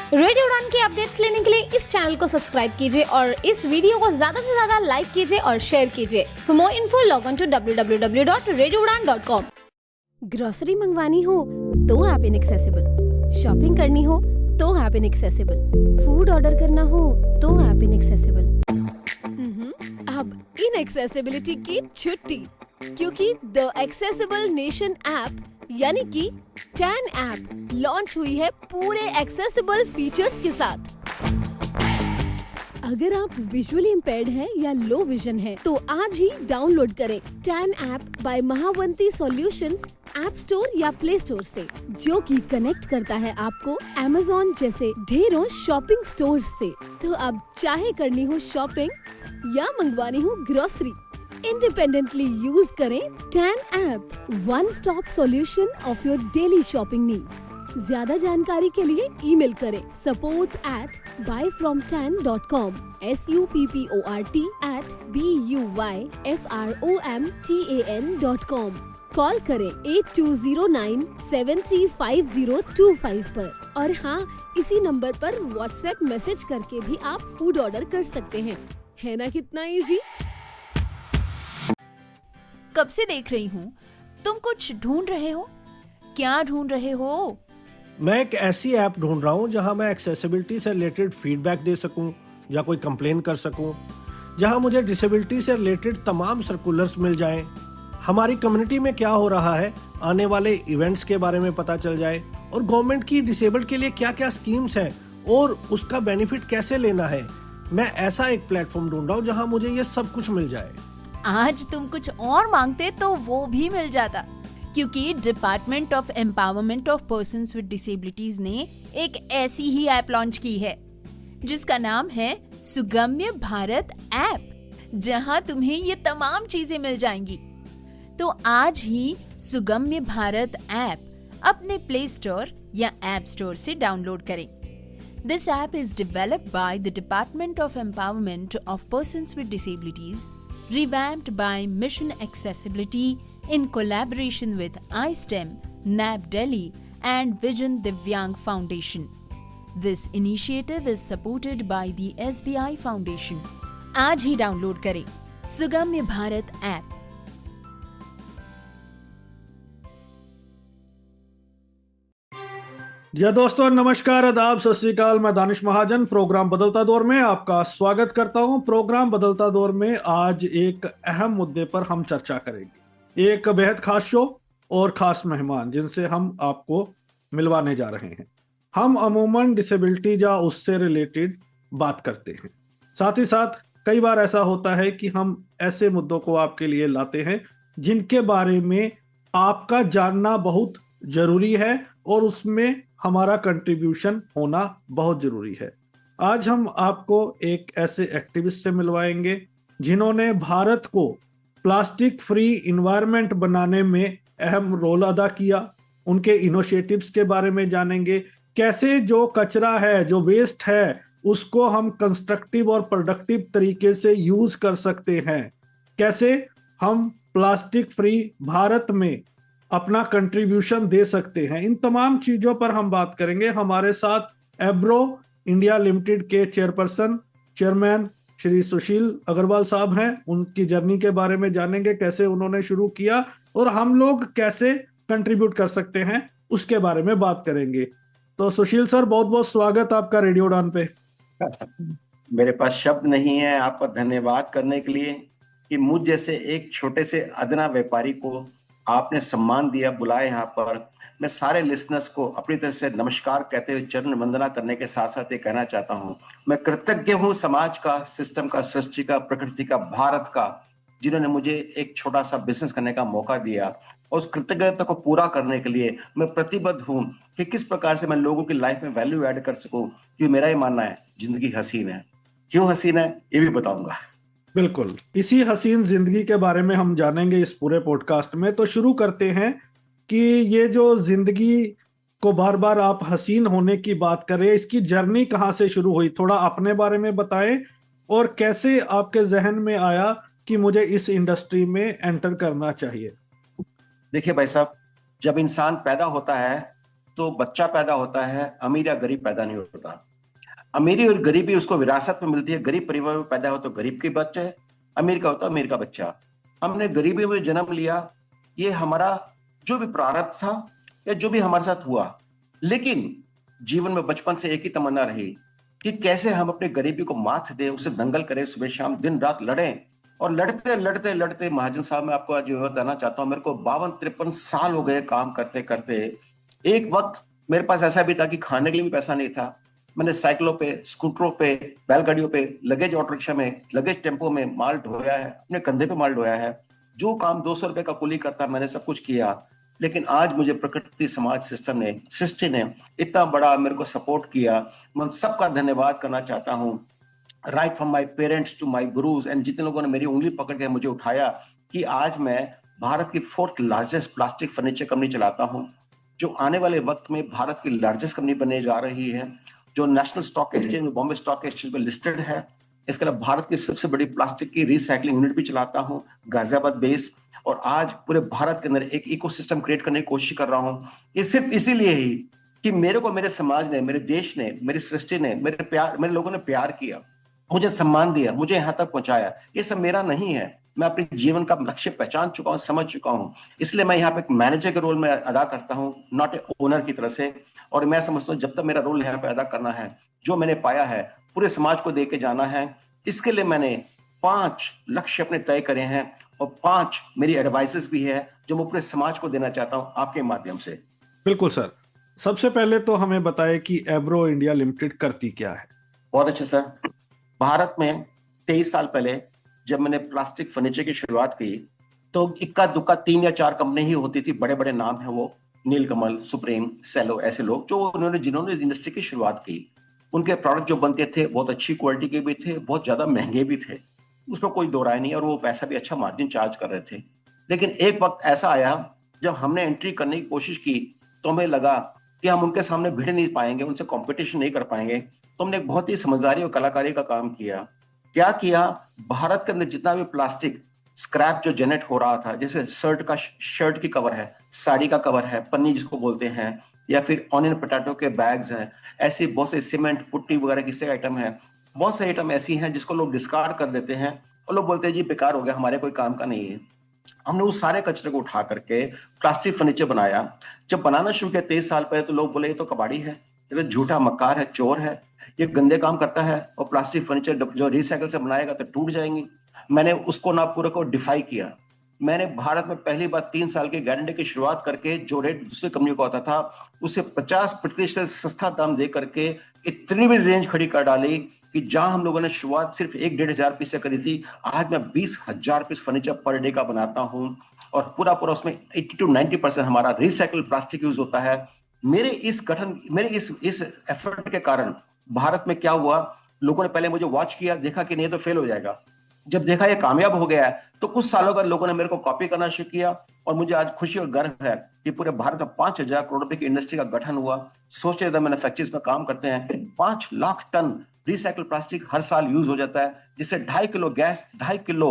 Radio उड़ान की updates लेने के लिए इस चैनल को सब्सक्राइब कीजिए और इस वीडियो को ज्यादा से ज्यादा लाइक कीजिए और शेयर कीजिए। For more info log on to www.radioudan.com। Grocery मंगवानी हो तो ऐप इनएक्सेसिबल, शॉपिंग करनी हो तो ऐप इनएक्सेसिबल, फूड ऑर्डर करना हो तो ऐप इनएक्सेसिबल। अब इनएक्सेसिबिलिटी की छुट्टी, क्योंकि द एक्सेसिबल नेशन ऐप यानी कि टैन ऐप लॉन्च हुई है पूरे एक्सेसिबल फीचर्स के साथ। अगर आप विजुअली इम्पेयर्ड हैं या लो विजन हैं, तो आज ही डाउनलोड करें टैन app by Mahavanti solutions app store या प्ले स्टोर से, जो कि कनेक्ट करता है आपको अमेज़न जैसे ढेरों शॉपिंग स्टोर्स से। तो अब चाहे करनी हो शॉपिंग या मंगवानी हो ग्रोसरी, इंडिपेंडेंटली यूज करें टैन app, one stop solution of your daily shopping needs. ज्यादा जानकारी के लिए ईमेल करें support@buyfromtan.com support@buyfromtan.com। कॉल करें 8209735025 पर। और हाँ, इसी नंबर पर व्हाट्सएप मैसेज करके भी आप फूड ऑर्डर कर सकते हैं। है ना कितना इजी? कब से देख रही हूँ, तुम कुछ ढूंढ रहे हो। क्या ढूंढ रहे हो? मैं एक ऐसी ऐप ढूंढ रहा हूँ जहाँ मैं एक्सेसिबिलिटी से रिलेटेड फीडबैक दे सकूँ या कोई कंप्लेन कर सकूँ, जहाँ मुझे डिसेबिलिटी से रिलेटेड तमाम सर्कुलर्स मिल जाएं, हमारी कम्युनिटी में क्या हो रहा है, आने वाले इवेंट्स के बारे में पता चल जाए, और गवर्नमेंट की डिसेबल्ड के लिए क्या क्या स्कीम्स हैं और उसका बेनिफिट कैसे लेना है। मैं ऐसा एक प्लेटफॉर्म ढूंढ रहा हूँ जहाँ मुझे ये सब कुछ मिल जाए। आज तुम कुछ और मांगते तो वो भी मिल जाता, क्योंकि department of empowerment of persons with disabilities ने एक ऐसी ही ऐप लॉन्च की है जिसका नाम है सुगम्य भारत ऐप, जहां तुम्हें ये तमाम चीजें मिल जाएंगी। तो आज ही सुगम्य भारत ऐप अपने प्ले स्टोर या ऐप स्टोर से डाउनलोड करें। This app is developed by the department of empowerment of persons with disabilities, revamped by Mission Accessibility in collaboration with iSTEM, NAB Delhi and Vision Divyang Foundation. This initiative is supported by the SBI Foundation. आज ही download करें सुगम्य Bharat app. जी दोस्तों, नमस्कार, आदाब, सत श्री अकाल। मैं दानिश महाजन programme बदलता दौर में आपका स्वागत करता हूं। प्रोग्राम बदलता दौर में आज एक अहम मुद्दे पर हम चर्चा करेंगे। एक बेहद खास शो और खास मेहमान जिनसे हम आपको मिलवाने जा रहे हैं। हम अमूमन डिसेबिलिटी या उससे रिलेटेड बात करते हैं, साथ ही साथ कई बार ऐसा होता है कि हम ऐसे मुद्दों को आपके लिए लाते हैं जिनके बारे में आपका जानना बहुत जरूरी है और उसमें हमारा कंट्रीब्यूशन होना बहुत जरूरी है। आज हम आपको एक ऐसे एक्टिविस्ट से मिलवाएंगे जिन्होंने भारत को प्लास्टिक फ्री इन्वायरमेंट बनाने में अहम रोल अदा किया। उनके इनिशिएटिव्स के बारे में जानेंगे, कैसे जो कचरा है, जो वेस्ट है, उसको हम कंस्ट्रक्टिव और प्रोडक्टिव तरीके से यूज कर सकते हैं, कैसे हम प्लास्टिक फ्री भारत में अपना कंट्रीब्यूशन दे सकते हैं। इन तमाम चीजों पर हम बात करेंगे। हमारे साथ एब्रो इंडिया लिमिटेड के चेयरमैन श्री सुशील अग्रवाल साहब हैं। उनकी जर्नी के बारे में जानेंगे, कैसे उन्होंने शुरू किया और हम लोग कैसे कंट्रीब्यूट कर सकते हैं, उसके बारे में बात करेंगे। तो सुशील सर, बहुत बहुत स्वागत आपका रेडियो उड़ान पे। मेरे पास शब्द नहीं है आपका धन्यवाद करने के लिए कि मुझ जैसे एक छोटे से अदना व्यापारी को आपने सम्मान दिया, बुलाया यहाँ पर। मैं सारे लिसनर्स को अपनी तरफ से नमस्कार कहते हुए चरण वंदना करने के साथ साथ ये कहना चाहता हूँ, मैं कृतज्ञ हूँ समाज का, सिस्टम का, सृष्टि का, प्रकृति का, भारत का, जिन्होंने मुझे एक छोटा सा बिजनेस करने का मौका दिया। और उस कृतज्ञता को पूरा करने के लिए मैं प्रतिबद्ध हूँ कि किस प्रकार से मैं लोगों की लाइफ में वैल्यू ऐड कर सकूँ। क्योंकि मेरा ये मानना है जिंदगी हसीन है। क्यों हसीन है ये भी बताऊंगा। बिल्कुल, इसी हसीन जिंदगी के बारे में हम जानेंगे इस पूरे पॉडकास्ट में। तो शुरू करते हैं कि ये जो जिंदगी को बार बार आप हसीन होने की बात कर रहे हैं, इसकी जर्नी कहाँ से शुरू हुई? थोड़ा अपने बारे में बताएं और कैसे आपके जहन में आया कि मुझे इस इंडस्ट्री में एंटर करना चाहिए। देखिए भाई साहब, जब इंसान पैदा होता है तो बच्चा पैदा होता है, अमीर या गरीब पैदा नहीं होता। अमीरी और गरीबी उसको विरासत में मिलती है। गरीब परिवार में पैदा हो तो गरीब के बच्चे है, अमीर का होता है अमीर का बच्चा। हमने गरीबी में जन्म लिया, ये हमारा जो भी प्रारब्ध था या जो भी हमारे साथ हुआ, लेकिन जीवन में बचपन से एक ही तमन्ना रही कि कैसे हम अपनी गरीबी को मात दें, उसे दंगल करें, सुबह शाम दिन रात लड़ें। और लड़ते लड़ते लड़ते महाजन साहब, मैं आपको आज ये बताना चाहता हूँ, मेरे को 52-53 साल हो गए काम करते करते। एक वक्त मेरे पास ऐसा भी था कि खाने के लिए भी पैसा नहीं था। मैंने साइकिलों पे, स्कूटरों पे, बैलगाड़ियों पे, लगेज ऑटो रिक्शा में, लगेज टेम्पो में माल ढोया है, अपने कंधे पे माल ढोया है। जो काम 200 रुपए का कुली करता, मैंने सब कुछ किया। लेकिन आज मुझे प्रकृति, समाज, सिस्टम ने, सृष्टि ने इतना बड़ा मेरे को सपोर्ट किया। मैं सबका धन्यवाद करना चाहता हूँ, right from my parents to my gurus, and जितने लोगों ने मेरी उंगली पकड़ के मुझे उठाया कि आज मैं भारत की 4th largest plastic furniture company चलाता हूँ, जो आने वाले वक्त में भारत की लार्जेस्ट कंपनी बनने जा रही है, जो नेशनल स्टॉक एक्सचेंज में, बॉम्बे स्टॉक एक्सचेंज में लिस्टेड है। इसके अलावा भारत की सबसे बड़ी प्लास्टिक की रिसाइकलिंग यूनिट भी चलाता हूँ, गाजियाबाद बेस्ड। और आज पूरे भारत के अंदर एक इकोसिस्टम क्रिएट करने की कोशिश कर रहा हूँ। ये सिर्फ इसीलिए ही कि मेरे को मेरे समाज ने, मेरे देश ने, मेरी सृष्टि ने, मेरे लोगों ने प्यार किया, मुझे सम्मान दिया, मुझे यहाँ तक पहुंचाया। ये सब मेरा नहीं है, मैं अपने जीवन का लक्ष्य पहचान चुका हूँ, समझ चुका हूँ। इसलिए मैं यहाँ पे एक मैनेजर के रोल में अदा करता हूँ, नॉट ए ओनर की तरह से। और मैं समझता हूँ जब तक मेरा रोल यहाँ पे अदा करना है, जो मैंने पाया है पूरे समाज को दे के जाना है। इसके लिए मैंने 5 लक्ष्य अपने तय करे हैं और 5 मेरी एडवाइसेस भी है जो मैं पूरे समाज को देना चाहता हूँ आपके माध्यम से। बिल्कुल सर, सबसे पहले तो हमें बताएं कि एब्रो इंडिया लिमिटेड करती क्या है। बहुत अच्छा सर। भारत में 23 साल पहले जब मैंने प्लास्टिक फर्नीचर की शुरुआत की तो इक्का दुक्का 3 या 4 कंपनी ही होती थी। बड़े बड़े नाम है वो, नीलकमल, सुप्रीम, सेलो, ऐसे लोग जो जिन्होंने इंडस्ट्री की शुरुआत की। उनके प्रोडक्ट जो बनते थे बहुत अच्छी क्वालिटी के भी थे, बहुत ज्यादा महंगे भी थे, उसमें कोई दो राय नहीं, और वो पैसा भी अच्छा मार्जिन चार्ज कर रहे थे। लेकिन एक वक्त ऐसा आया जब हमने एंट्री करने की कोशिश की तो हमें लगा कि हम उनके सामने भिड़ नहीं पाएंगे, उनसे कंपटीशन नहीं कर पाएंगे। तो हमने एक बहुत ही समझदारी और कलाकारी का काम किया। क्या किया, भारत के अंदर जितना भी प्लास्टिक स्क्रैप जो जनरेट हो रहा था, जैसे शर्ट की कवर है, साड़ी का कवर है, पन्नी जिसको बोलते हैं, या फिर ऑनियन पोटैटो के बैग्स हैं, ऐसे बहुत से सीमेंट, पुट्टी वगैरह किसी आइटम है, बहुत से आइटम ऐसी हैं जिसको लोग डिस्कार्ड कर देते हैं और लोग बोलते हैं जी बेकार हो गया, हमारे कोई काम का नहीं है। हमने उस सारे कचरे को उठा करके प्लास्टिक फर्नीचर बनाया। जब बनाना शुरू किया 23 साल पहले तो लोग बोले ये तो कबाड़ी है, ये तो झूठा मक्कार है, चोर है, ये गंदे काम करता है, और प्लास्टिक फर्नीचर जो रिसाइकल से बनाएगा तो टूट जाएंगी। मैंने उसको ना पूरे को डिफाई किया। मैंने भारत में पहली बार 3 साल की गारंटी की शुरुआत करके जो रेट दूसरी कंपनी को आता था उससे 50% सस्ता दाम दे करके इतनी भी रेंज खड़ी कर डाली कि जहां हम लोगों ने शुरुआत सिर्फ 1-1.5 हजार पीस से करी थी, आज मैं 20,000 पीस फर्नीचर पर डे का बनाता हूं, और पूरा उसमें 80 to 90% हमारा रिसाइकल प्लास्टिक यूज होता है। मेरे इस एफर्ट के कारण भारत में क्या हुआ, लोगों ने पहले मुझे वॉच किया, देखा कि नहीं तो फेल हो जाएगा। जब देखा ये कामयाब हो गया है तो कुछ सालों बाद लोगों ने मेरे को कॉपी करना शुरू किया, और मुझे आज खुशी और गर्व है कि पूरे भारत में 5,000 करोड़ रुपए की इंडस्ट्री का गठन हुआ। सोचे मैन्युफैक्चर्स में काम करते हैं, 5 लाख टन रिसाइकल प्लास्टिक हर साल यूज हो जाता है, जिससे 2.5 किलो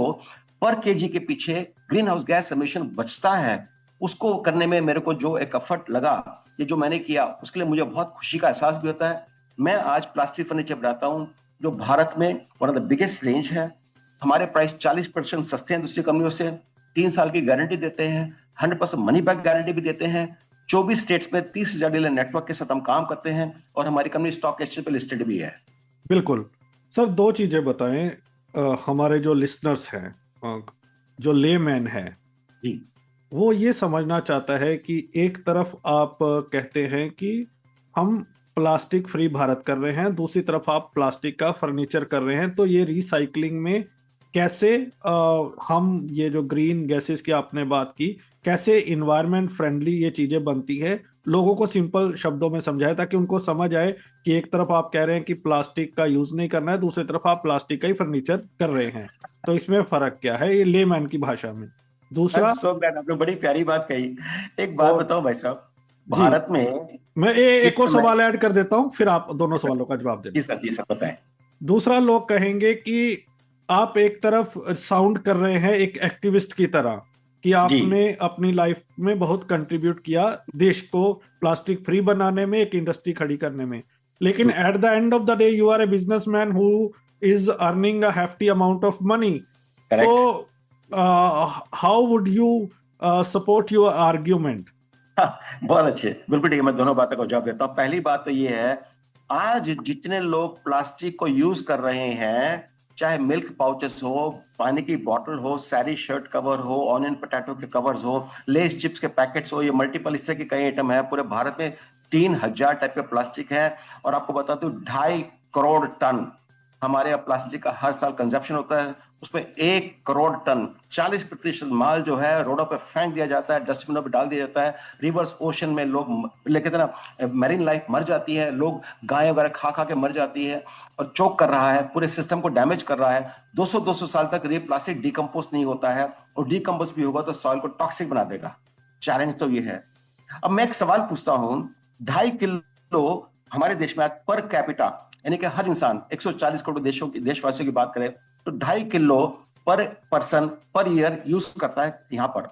पर केजी के पीछे ग्रीन हाउस गैस एमिशन बचता है। उसको करने में मेरे को जो एक एफर्ट लगा, ये जो मैंने किया, उसके लिए मुझे बहुत खुशी का एहसास भी होता है। मैं आज प्लास्टिक फर्नीचर बनाता हूँ जो भारत में one of the biggest range है। हमारे प्राइस 40% सस्ते हैं दूसरी कंपनियों से, 3 साल की गारंटी देते हैं, 100% मनी बैक गारंटी भी देते हैं। 24 स्टेट्स में 30,000 डीलर नेटवर्क के साथ हम काम करते हैं, और हमारी कंपनी स्टॉक एक्सचेंज पे लिस्टेड भी है। बिल्कुल सर, 2 चीजें बताएं। हमारे जो लिसनर्स हैं, जो लेमैन है जी, वो ये समझना चाहता है कि एक तरफ आप कहते हैं कि हम प्लास्टिक फ्री भारत कर रहे हैं, दूसरी तरफ आप प्लास्टिक का फर्नीचर कर रहे हैं, तो ये रिसाइकलिंग में कैसे हम ये जो ग्रीन गैसेस की आपने बात की, कैसे इन्वायरमेंट फ्रेंडली ये चीजें बनती है, लोगों को सिंपल शब्दों में समझाए ताकि उनको समझ आए कि एक तरफ आप कह रहे हैं कि प्लास्टिक का यूज नहीं करना है, दूसरी तरफ आप प्लास्टिक का ही फर्नीचर कर रहे हैं, तो इसमें फर्क क्या है, ये लेमैन की भाषा में। दूसरा, आपने बड़ी प्यारी बात कही। एक बात बताओ भाई साहब, भारत में मैं एक और सवाल ऐड कर देता हूं, फिर आप दोनों सवालों का जवाब दें। जी सर बताएं। दूसरा, लोग कहेंगे कि आप एक तरफ साउंड कर रहे हैं एक एक्टिविस्ट की तरह कि जी आपने अपनी लाइफ में बहुत कंट्रीब्यूट किया देश को प्लास्टिक फ्री बनाने में, एक इंडस्ट्री खड़ी करने में। लेकिन जी at the end of the day you are a businessman who is earning a hefty amount of money. तो correct. How would you support your argument? बहुत अच्छे, बिल्कुल ठीक है। मैं दोनों बातों का जवाब देता हूँ। पहली बात तो ये है, आज जितने लोग प्लास्टिक को यूज कर रहे हैं, चाहे मिल्क पाउचेस हो, पानी की बोतल हो, सारी शर्ट कवर हो, ऑनियन पोटैटो के कवर्स हो, लेस चिप्स के पैकेट्स हो, ये मल्टीपल इससे के कई आइटम है। पूरे भारत में 3000 टाइप के प्लास्टिक है। और आपको बता दूं 2.5 करोड़ टन हमारे यहाँ प्लास्टिक का हर साल कंजप्शन होता है। उसमें 1 करोड़ टन 40% माल जो है रोडों पे फेंक दिया जाता है, डस्टबिनों पे डाल दिया जाता है। रिवर्स ओशन में लोग लेकिन ना मैरीन लाइफ मर जाती है, लोग गाय वगैरह खा खा के मर जाती है और चोक कर रहा है, पूरे सिस्टम को डैमेज कर रहा है। 200 साल तक ये प्लास्टिक डिकम्पोज नहीं होता है, और डिकम्पोज भी होगा तो सॉइल को टॉक्सिक बना देगा। चैलेंज तो ये है। अब मैं एक सवाल पूछता हूं, 2.5 किलो हमारे देश में पर कैपिटा, यानी कि हर इंसान 140 करोड़ देशवासियों की बात करें तो 2.5 किलो पर पर्सन पर ईयर यूज करता है। यहां पर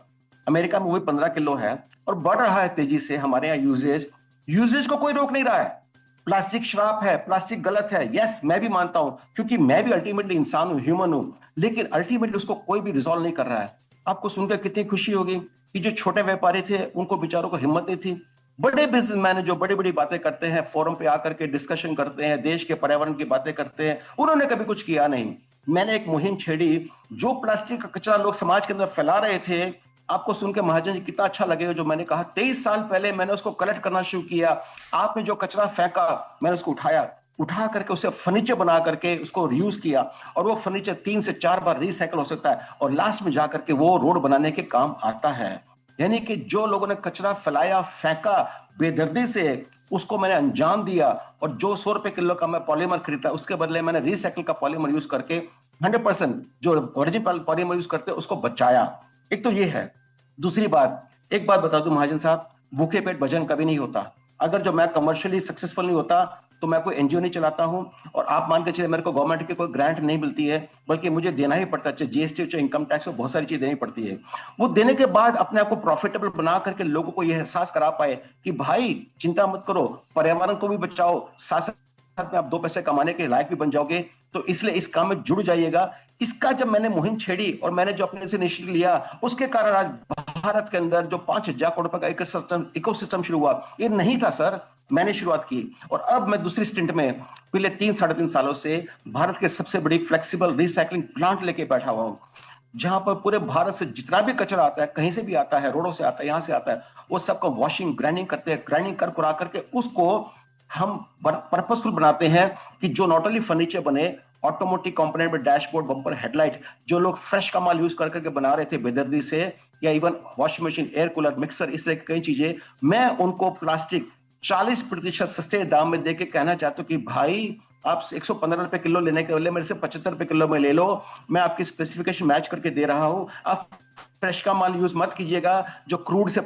अमेरिका में वही 15 किलो है, और बढ़ रहा है तेजी से हमारे यहाँ यूजेज को कोई रोक नहीं रहा है। प्लास्टिक श्राप है, प्लास्टिक गलत है, यस मैं भी मानता हूं, क्योंकि मैं भी अल्टीमेटली इंसान हूं, ह्यूमन हूं, लेकिन अल्टीमेटली उसको कोई भी रिजॉल्व नहीं कर रहा है। आपको सुनकर कितनी खुशी होगी कि जो छोटे व्यापारी थे उनको बेचारों को हिम्मत नहीं थी। बड़े बिजनेसमैन जो बड़ी बड़ी बातें करते हैं, फोरम पे आकर के डिस्कशन करते हैं, देश के पर्यावरण की बातें करते हैं, उन्होंने कभी कुछ किया नहीं। मैंने एक मुहिम छेड़ी, जो प्लास्टिक का कचरा लोग समाज के अंदर फैला रहे थे, आपको सुनकर महाजन जी कितना अच्छा लगेगा। जो मैंने कहा 23 साल पहले मैंने उसको कलेक्ट करना शुरू किया। आपने जो कचरा फेंका मैंने उसको उठा करके उसे फर्नीचर बना करके उसको रीयूज किया, और वो फर्नीचर 3 से 4 बार रिसाइकल हो सकता है, और लास्ट में जाकर के वो रोड बनाने के काम आता है। यानी कि जो लोगों ने कचरा फैलाया, फेंका बेदर्दी से, उसको मैंने अंजाम दिया। और जो 100 रुपए किलो का मैं पॉलीमर खरीदता उसके बदले मैंने रिसाइकल का पॉलीमर यूज करके 100% जो ओरिजिनल पॉलीमर यूज करते उसको बचाया। एक तो ये है। दूसरी बात, एक बात बता दूं महाजन साहब, भूखे पेट भजन कभी नहीं होता। अगर जो मैं कमर्शियली सक्सेसफुल नहीं होता तो मैं कोई एनजीओ नहीं चलाता हूं, और आप मान के चलिए मेरे को गवर्नमेंट की कोई ग्रांट नहीं मिलती है, बल्कि मुझे देना ही पड़ता है, चाहे जीएसटी चाहे इनकम टैक्स, बहुत सारी चीज देनी पड़ती है। वो देने के बाद अपने आप को प्रॉफिटेबल बना करके लोगों को यह एहसास करा पाए कि भाई चिंता मत करो, पर्यावरण को भी बचाओ, साथ साथ में आप 2 पैसे कमाने के लायक भी बन जाओगे, तो इसलिए इस काम में जुड़ जाइएगा। इसका जब मैंने मुहिम छेड़ी और मैंने जो अपने से इनिशिएटिव लिया, उसके कारण आज भारत के अंदर जो 5,000 करोड़ रुपए का इकोसिस्टम शुरू हुआ, ये नहीं था सर, मैंने शुरुआत की। और अब मैं दूसरी स्टिंट में पिछले 3-3.5 सालों से भारत के सबसे बड़ी फ्लेक्सिबल रिसाइकलिंग प्लांट लेके बैठा हुआ हूं, जहां पर पूरे भारत से जितना भी कचरा आता है, कहीं से भी आता है, रोडों से आता है, यहां से आता है, वो सबका वॉशिंग ग्राइंडिंग करते हैं, ग्राइंडिंग कर कुरा करके उसको हम पर्पसफुल बनाते हैं कि जो नॉट ओनली फर्नीचर बने, ऑटोमोटिव कंपोनेंट में डैशबोर्ड, बम्पर, हेडलाइट, जो लोग फ्रेश का माल यूज करके बना रहे थे बेदर्दी से, या even washing machine, air cooler, mixer, इस तरह की कई चीजें, मैं उनको प्लास्टिक 40% सस्ते दाम में देके कहना चाहता हूं कि भाई आप 115 रुपए किलो लेने के बदले मेरे से 75 रुपए किलो में ले लो, मैं आपकी स्पेसिफिकेशन मैच करके दे रहा हूं। आप फ्रेश का माल यूज मत कीजिएगा, जो क्रूड से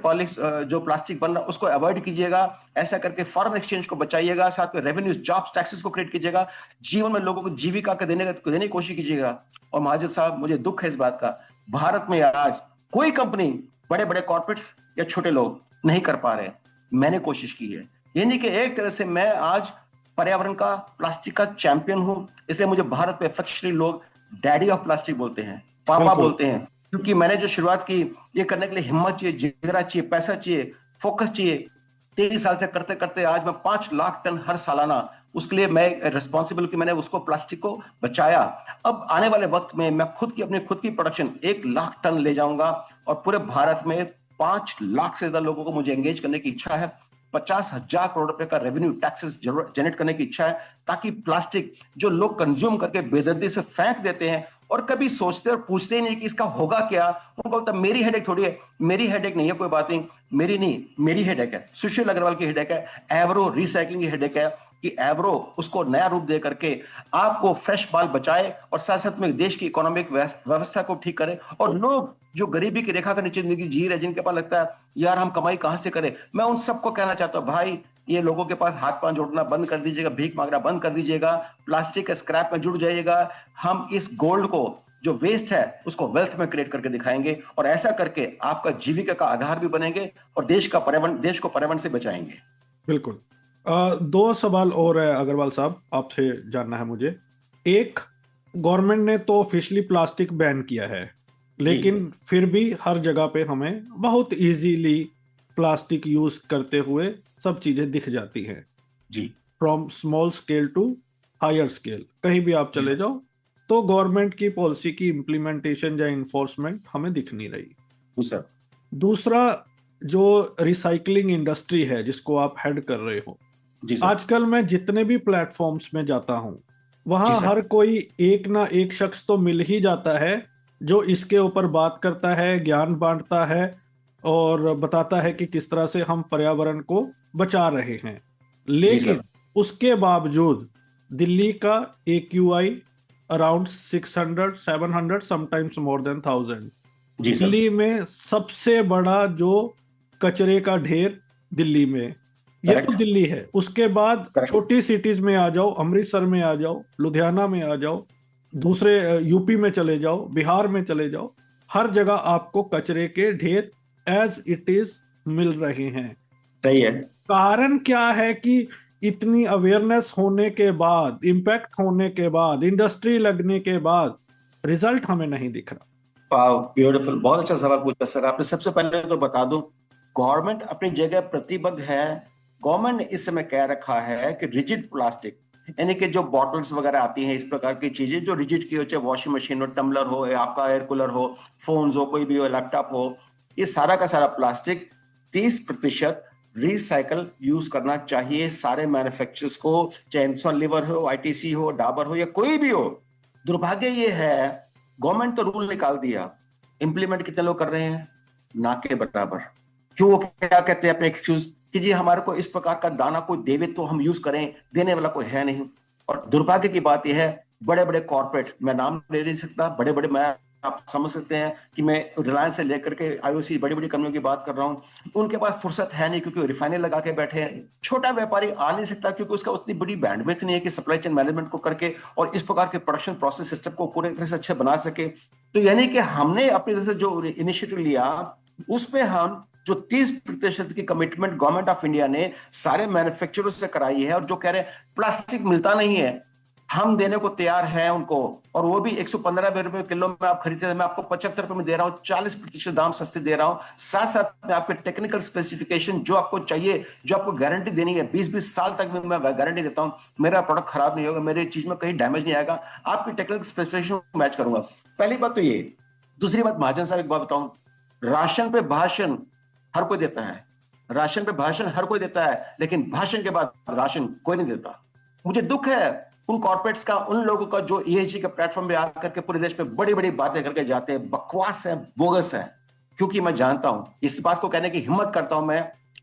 जो प्लास्टिक बन रहा है उसको अवॉइड कीजिएगा, ऐसा करके फॉरेन एक्सचेंज को बचाइएगा, साथ में रेवेन्यूज, जॉब्स, टैक्सेस को क्रिएट कीजिएगा, जीवन में लोगों को जीविका के देने की कोशिश कीजिएगा। और महाजन साहब, मुझे दुख है इस बात का, भारत में आज कोई कंपनी, बड़े बड़े कॉर्पोरेट्स या छोटे लोग नहीं कर पा रहे। मैंने कोशिश की है, यानी कि एक तरह से मैं आज पर्यावरण का, प्लास्टिक का चैंपियन हूं। इसलिए मुझे भारत में अफेक्शनली लोग डैडी ऑफ प्लास्टिक बोलते हैं, पापा बोलते हैं, क्योंकि मैंने जो शुरुआत की, ये करने के लिए हिम्मत चाहिए, जिगरा चाहिए, पैसा चाहिए, फोकस चाहिए। 23 साल से करते करते आज मैं 5 लाख टन हर सालाना, उसके लिए मैं रिस्पॉन्सिबल कि मैंने उसको प्लास्टिक को बचाया। अब आने वाले वक्त में मैं अपनी खुद की प्रोडक्शन 1 लाख टन ले जाऊंगा, और पूरे भारत में 5 लाख से ज्यादा लोगों को मुझे एंगेज करने की इच्छा है। 50,000 करोड़ रुपए का रेवेन्यू टैक्सेस जनरेट करने की इच्छा है, ताकि प्लास्टिक जो लोग कंज्यूम करके बेदर्दी से फेंक देते हैं और कभी सोचते और पूछते ही नहीं कि इसका होगा क्या, उनको लगता मेरी हेडेक थोड़ी है, मेरी हेडेक नहीं है, कोई बात नहीं, मेरी हेडेक है, सुशील अग्रवाल की हेडेक है, एवरो रिसाइकलिंग की हेडेक है, कि एवरो उसको नया रूप दे करके आपको फ्रेश माल बचाए और साथ साथ में देश की इकोनॉमिक व्यवस्था को ठीक करे। और लोग जो गरीबी की रेखा के नीचे जिंदगी जी रहे, जिनके पास लगता है यार हम कमाई कहां से करें, मैं उन सबको कहना चाहता हूं, भाई ये लोगों के पास हाथ पांव जोड़ना बंद कर दीजिएगा, भीख मांगना बंद कर दीजिएगा, प्लास्टिक के स्क्रैप में जुड़ जाइएगा। हम इस गोल्ड को जो वेस्ट है उसको वेल्थ में क्रिएट करके दिखाएंगे, और ऐसा करके आपका जीविका का आधार भी बनेंगे और देश को पर्यावरण से बचाएंगे। बिल्कुल। दो सवाल और है अग्रवाल साहब, आपसे जानना है मुझे। एक, गवर्नमेंट ने तो ऑफिशियली प्लास्टिक बैन किया है, लेकिन फिर भी हर जगह पे हमें बहुत इजीली प्लास्टिक यूज करते हुए सब चीजें दिख जाती हैं जी। From small scale to higher scale, कहीं भी आप चले जाओ तो गवर्नमेंट की पॉलिसी की इम्प्लीमेंटेशन या इन्फोर्समेंट हमें दिख नहीं रही। सर, दूसरा, जो रिसाइकलिंग इंडस्ट्री है जिसको आप हेड कर रहे हो, आजकल मैं जितने भी प्लेटफॉर्म्स में जाता हूं वहां हर कोई एक ना एक शख्स तो मिल ही जाता है जो इसके ऊपर बात करता है, ज्ञान बांटता है और बताता है कि किस तरह से हम पर्यावरण को बचा रहे हैं। लेकिन उसके बावजूद दिल्ली का AQI around 600, 700, sometimes more than 1000। Delhi में सबसे बड़ा जो कचरे का ढेर दिल्ली में, ये तो दिल्ली है। उसके बाद छोटी सिटीज में आ जाओ, अमृतसर में आ जाओ, लुधियाना में आ जाओ, दूसरे यूपी में चले जाओ, बिहार में चले जाओ, हर जगह आपको कचरे के ढेर एज इट इज मिल रहे हैं। सही है। कारण क्या है कि इतनी अवेयरनेस होने के बाद, इम्पैक्ट होने के बाद, इंडस्ट्री लगने के बाद रिजल्ट हमें नहीं दिख रहा? वाओ, ब्यूटीफुल, बहुत अच्छा सवाल पूछा सर आपने। सबसे पहले तो बता दूं, गवर्नमेंट अपनी जगह प्रतिबद्ध है। गवर्नमेंट ने इस समय कह रखा है कि रिजिड प्लास्टिक, यानी कि जो बॉटल्स वगैरह आती हैं, इस प्रकार की चीजें जो रिजिड की हो, चाहे वॉशिंग मशीन हो, टम्बलर हो, या आपका एयर कूलर हो, फोन्स हो, कोई भी हो, लैपटॉप हो, ये सारा का सारा प्लास्टिक 30% रिसाइकल यूज करना चाहिए सारे मैन्युफैक्चरर्स को, चाहे हिंदुस्तान लीवर हो, ITC हो, डाबर हो, या कोई भी हो। दुर्भाग्य ये है, गवर्नमेंट तो रूल निकाल दिया, इंप्लीमेंट कितने लोग कर रहे हैं? ना के बराबर। क्यों? वो क्या कहते हैं अपने एक्सक्यूज कि जी हमारे को इस प्रकार का दाना कोई देवे तो हम यूज करें, देने वाला कोई है नहीं। और दुर्भाग्य की बात यह है, बड़े बड़े कॉर्पोरेट, मैं नाम ले नहीं सकता, बड़े बड़े, मैं आप समझ सकते हैं कि मैं रिलायंस से लेकर के IOC बड़ी बड़ी कंपनियों की बात कर रहा हूं, उनके पास फुर्सत है नहीं क्योंकि रिफाइनरी लगा के बैठे हैं। छोटा व्यापारी आ नहीं सकता क्योंकि उसका उतनी बड़ी बैंडविड्थ नहीं है कि सप्लाई चेन मैनेजमेंट को करके और इस प्रकार के प्रोडक्शन प्रोसेस सिस्टम को पूरे तरह से अच्छे बना सके। तो यानी कि हमने अपनी तरफ से जो इनिशिएटिव लिया, उसमें हम जो 30% की कमिटमेंट गवर्नमेंट ऑफ इंडिया ने सारे मैन्युफैक्चरर्स से कराई है, और जो कह रहे हैं प्लास्टिक मिलता नहीं है, हम देने को तैयार हैं उनको, और वो भी 115 रुपए किलो में आप खरीदते हैं, मैं आपको 75 रुपए में दे रहा हूं, 40% दाम सस्ते दे रहा हूं। साथ साथ में आपके टेक्निकल स्पेसिफिकेशन जो आपको चाहिए, जो आपको गारंटी देनी है, 20-20 साल तक में मैं गारंटी देता हूं, मेरा प्रोडक्ट खराब नहीं होगा, मेरे चीज में कहीं डैमेज नहीं आएगा, आपकी टेक्निकल स्पेसिफिकेशन मैच करूंगा। पहली बात तो ये। दूसरी बात, महाजन साहब एक बात बताऊं, राशन पे भाषण हर कोई देता है, राशन पे भाषण हर कोई देता है, लेकिन भाषण के बाद राशन कोई नहीं देता। मुझे दुख है उन कॉर्पोरेट्स का, उन लोगों का जो ESG के प्लेटफॉर्म पे आकर के पूरे देश में बड़ी बड़ी बातें करके जाते हैं, बकवास है, बोगस है। क्योंकि मैं जानता हूं, इस बात को कहने की हिम्मत करता हूं,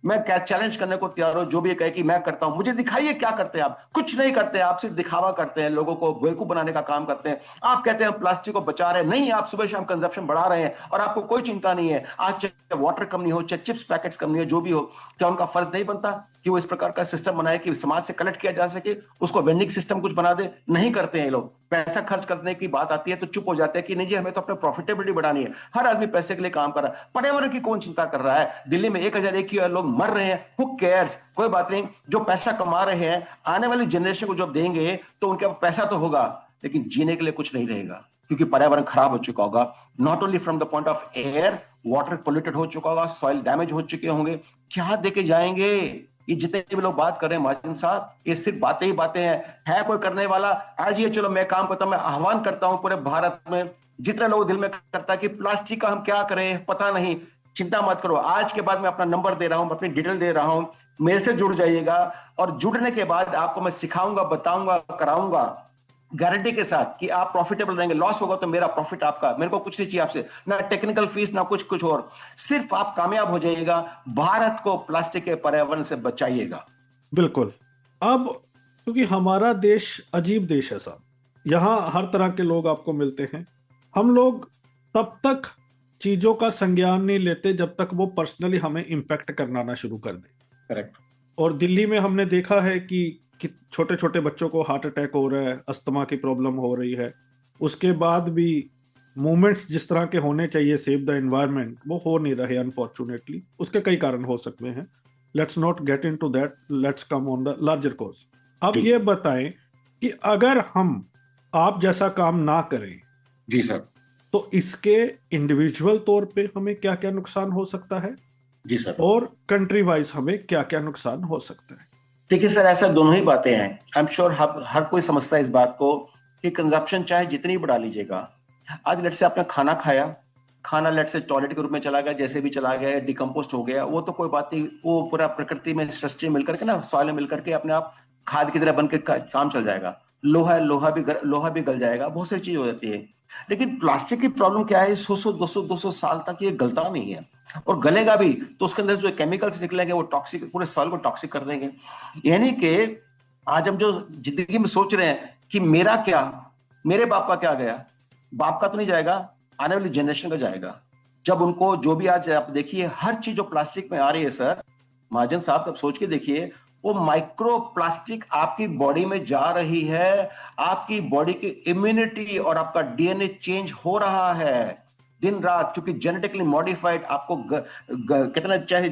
मैं क्या चैलेंज करने को तैयार हूं, जो भी कहे कि मैं करता हूं, मुझे दिखाइए क्या करते हैं आप। कुछ नहीं करते आप, सिर्फ दिखावा करते हैं, लोगों को बेवकूफ बनाने का काम करते हैं। आप कहते हैं प्लास्टिक को बचा रहे हैं, नहीं, आप सुबह शाम कंजप्शन बढ़ा रहे हैं और आपको कोई चिंता नहीं है। आज चाहे वाटर कंपनी हो, चाहे चिप्स पैकेट्स कंपनी हो, जो भी हो, क्या उनका फर्ज नहीं बनता कि वो इस प्रकार का सिस्टम बनाए कि समाज से कलेक्ट किया जा सके, उसको वेंडिंग सिस्टम कुछ बना दे? नहीं करते हैं लोग। पैसा खर्च करने की बात आती है तो चुप हो जाते हैं कि नहीं जी, हमें तो अपने प्रॉफिटेबिलिटी बढ़ानी है। हर आदमी पैसे के लिए काम कर रहा है, पर्यावरण की कौन चिंता कर रहा है? दिल्ली में 1001 लोग मर रहे हैं, हु केयर्स? कोई बात नहीं, जो पैसा कमा रहे हैं आने वाली जनरेशन को जब देंगे तो उनके पास पैसा तो होगा, लेकिन जीने के लिए कुछ नहीं रहेगा, क्योंकि पर्यावरण खराब हो चुका होगा। Not only from the point of air, water polluted हो चुका होगा, सॉइल डैमेज हो चुके होंगे। क्या देके जाएंगे? ये जितने भी लोग बात कर रहे हैं महाजन साहब, ये सिर्फ बातें ही बातें हैं। है कोई करने वाला? आज ये चलो मैं काम करता हूं, मैं आह्वान करता हूं पूरे भारत में जितने लोग दिल में करता है कि प्लास्टिक का हम क्या करें पता नहीं, चिंता मत करो। आज के बाद मैं अपना नंबर दे रहा हूं, अपनी डिटेल दे रहा हूं, मेरे से जुड़ जाइएगा, और जुड़ने के बाद आपको मैं सिखाऊंगा, बताऊंगा, कराऊंगा गारंटी के साथ कि आप प्रॉफिटेबल रहेंगे। लॉस होगा तो मेरा प्रॉफिट आपका, मेरे को कुछ नहीं चाहिए आपसे, ना टेक्निकल फीस ना कुछ और, सिर्फ आप कामयाब हो जाइएगा, भारत को प्लास्टिक के पर्यावरण से बचाइएगा। बिल्कुल। अब क्योंकि हमारा देश अजीब देश है साहब, यहाँ हर तरह के लोग आपको मिलते हैं। हम लोग तब तक चीजों का संज्ञान नहीं लेते जब तक वो पर्सनली हमें इम्पैक्ट करना ना शुरू कर दे। करेक्ट। और दिल्ली में हमने देखा है कि छोटे छोटे बच्चों को हार्ट अटैक हो रहा है, अस्थमा की प्रॉब्लम हो रही है, उसके बाद भी मूवमेंट्स जिस तरह के होने चाहिए सेव द एनवायरनमेंट वो हो नहीं रहे अनफॉर्चुनेटली। उसके कई कारण हो सकते हैं, let's not get into that, let's come on the larger cause. अब ये बताएं कि अगर हम आप जैसा काम ना करें जी सर, तो इसके इंडिविजुअल तौर पे हमें क्या क्या नुकसान हो सकता है जी सर, और कंट्री वाइज हमें क्या क्या नुकसान हो सकता है। देखिए सर, ऐसा दोनों ही बातें हैं। आई एम श्योर हर कोई समझता है इस बात को कि कंजप्शन चाहे जितनी बढ़ा लीजिएगा, आज लेट से आपने खाना खाया, खाना लेट से टॉयलेट के रूप में चला गया, जैसे भी चला गया, डिकम्पोस्ट हो गया, वो तो कोई बात नहीं, वो पूरा प्रकृति में सृष्टि मिलकर के ना, सॉइल में मिलकर के अपने आप खाद की तरह बन के काम चल जाएगा। लोहा भी गल जाएगा, बहुत सारी चीज हो जाती है। लेकिन प्लास्टिक की प्रॉब्लम क्या है, 100-200 साल तक ये गलता नहीं है, और गलेगा भी तो उसके अंदर जो केमिकल्स निकलेंगे वो टॉक्सिक, पूरे सॉइल को टॉक्सिक कर देंगे। यानी कि आज हम जो जिंदगी में सोच रहे हैं कि मेरा क्या, मेरे बाप का क्या गया, बाप का तो नहीं जाएगा, आने वाली जनरेशन का जाएगा। जब उनको जो भी, आज आप देखिए हर चीज जो प्लास्टिक में आ रही है सर, महाजन साहब तब सोच के देखिए, वो माइक्रो प्लास्टिक आपकी बॉडी में जा रही है, आपकी बॉडी की इम्यूनिटी और आपका डीएनए चेंज हो रहा है दिन रात, क्योंकि जेनेटिकली मॉडिफाइड आपको कितना, चाहे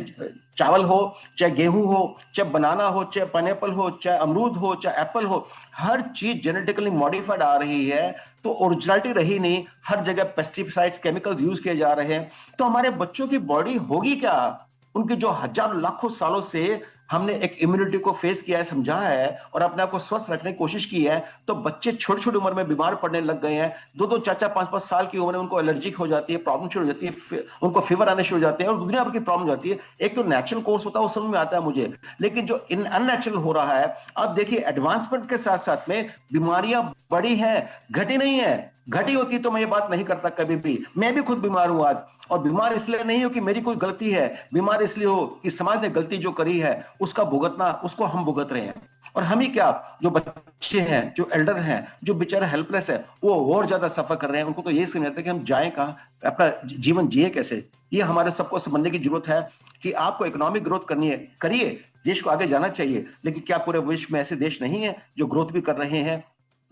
चावल हो, चाहे गेहूं हो, चाहे बनाना हो, चाहे पाइनएप्पल हो, चाहे अमरूद हो, चाहे एप्पल हो, हर चीज जेनेटिकली मॉडिफाइड आ रही है। तो ओरिजिनलिटी रही नहीं, हर जगह पेस्टिसाइड्स, केमिकल्स यूज किए जा रहे हैं। तो हमारे बच्चों की बॉडी होगी क्या? उनकी जो हजारों लाखों सालों से हमने एक इम्यूनिटी को फेस किया है, समझा है, और अपने आप को स्वस्थ रखने की कोशिश की है, तो बच्चे छोटी छोटी उम्र में बीमार पड़ने लग गए हैं। 2-2, 4-4, 5-5 साल की उम्र में उनको एलर्जिक हो जाती है, प्रॉब्लम शुरू हो जाती है, उनको फीवर आने शुरू हो जाते हैं, और दुनिया भर की प्रॉब्लम हो जाती है। एक तो नेचुरल कोर्स होता है, वो समझ में आता है मुझे, लेकिन जो अननेचुरल हो रहा है, आप देखिए एडवांसमेंट के साथ साथ में बीमारियां बढ़ी है, घटी नहीं है। घटी होती तो मैं ये बात नहीं करता कभी भी। मैं भी खुद बीमार हूं आज, और बीमार इसलिए नहीं हो कि मेरी कोई गलती है, बीमार इसलिए हो कि समाज ने गलती जो करी है उसका भुगतना, उसको हम भुगत रहे हैं। और हम ही क्या, जो बच्चे हैं, जो एल्डर हैं, जो बेचारे हेल्पलेस है, वो और ज्यादा सफर कर रहे हैं। उनको तो यही समझ आता है कि हम जाएं कहां, अपना जीवन जिए कैसे। ये हमारे सबको समझने की जरूरत है कि आपको इकोनॉमिक ग्रोथ करनी है, करिए, देश को आगे जाना चाहिए, लेकिन क्या पूरे विश्व में ऐसे देश नहीं है जो ग्रोथ भी कर रहे हैं,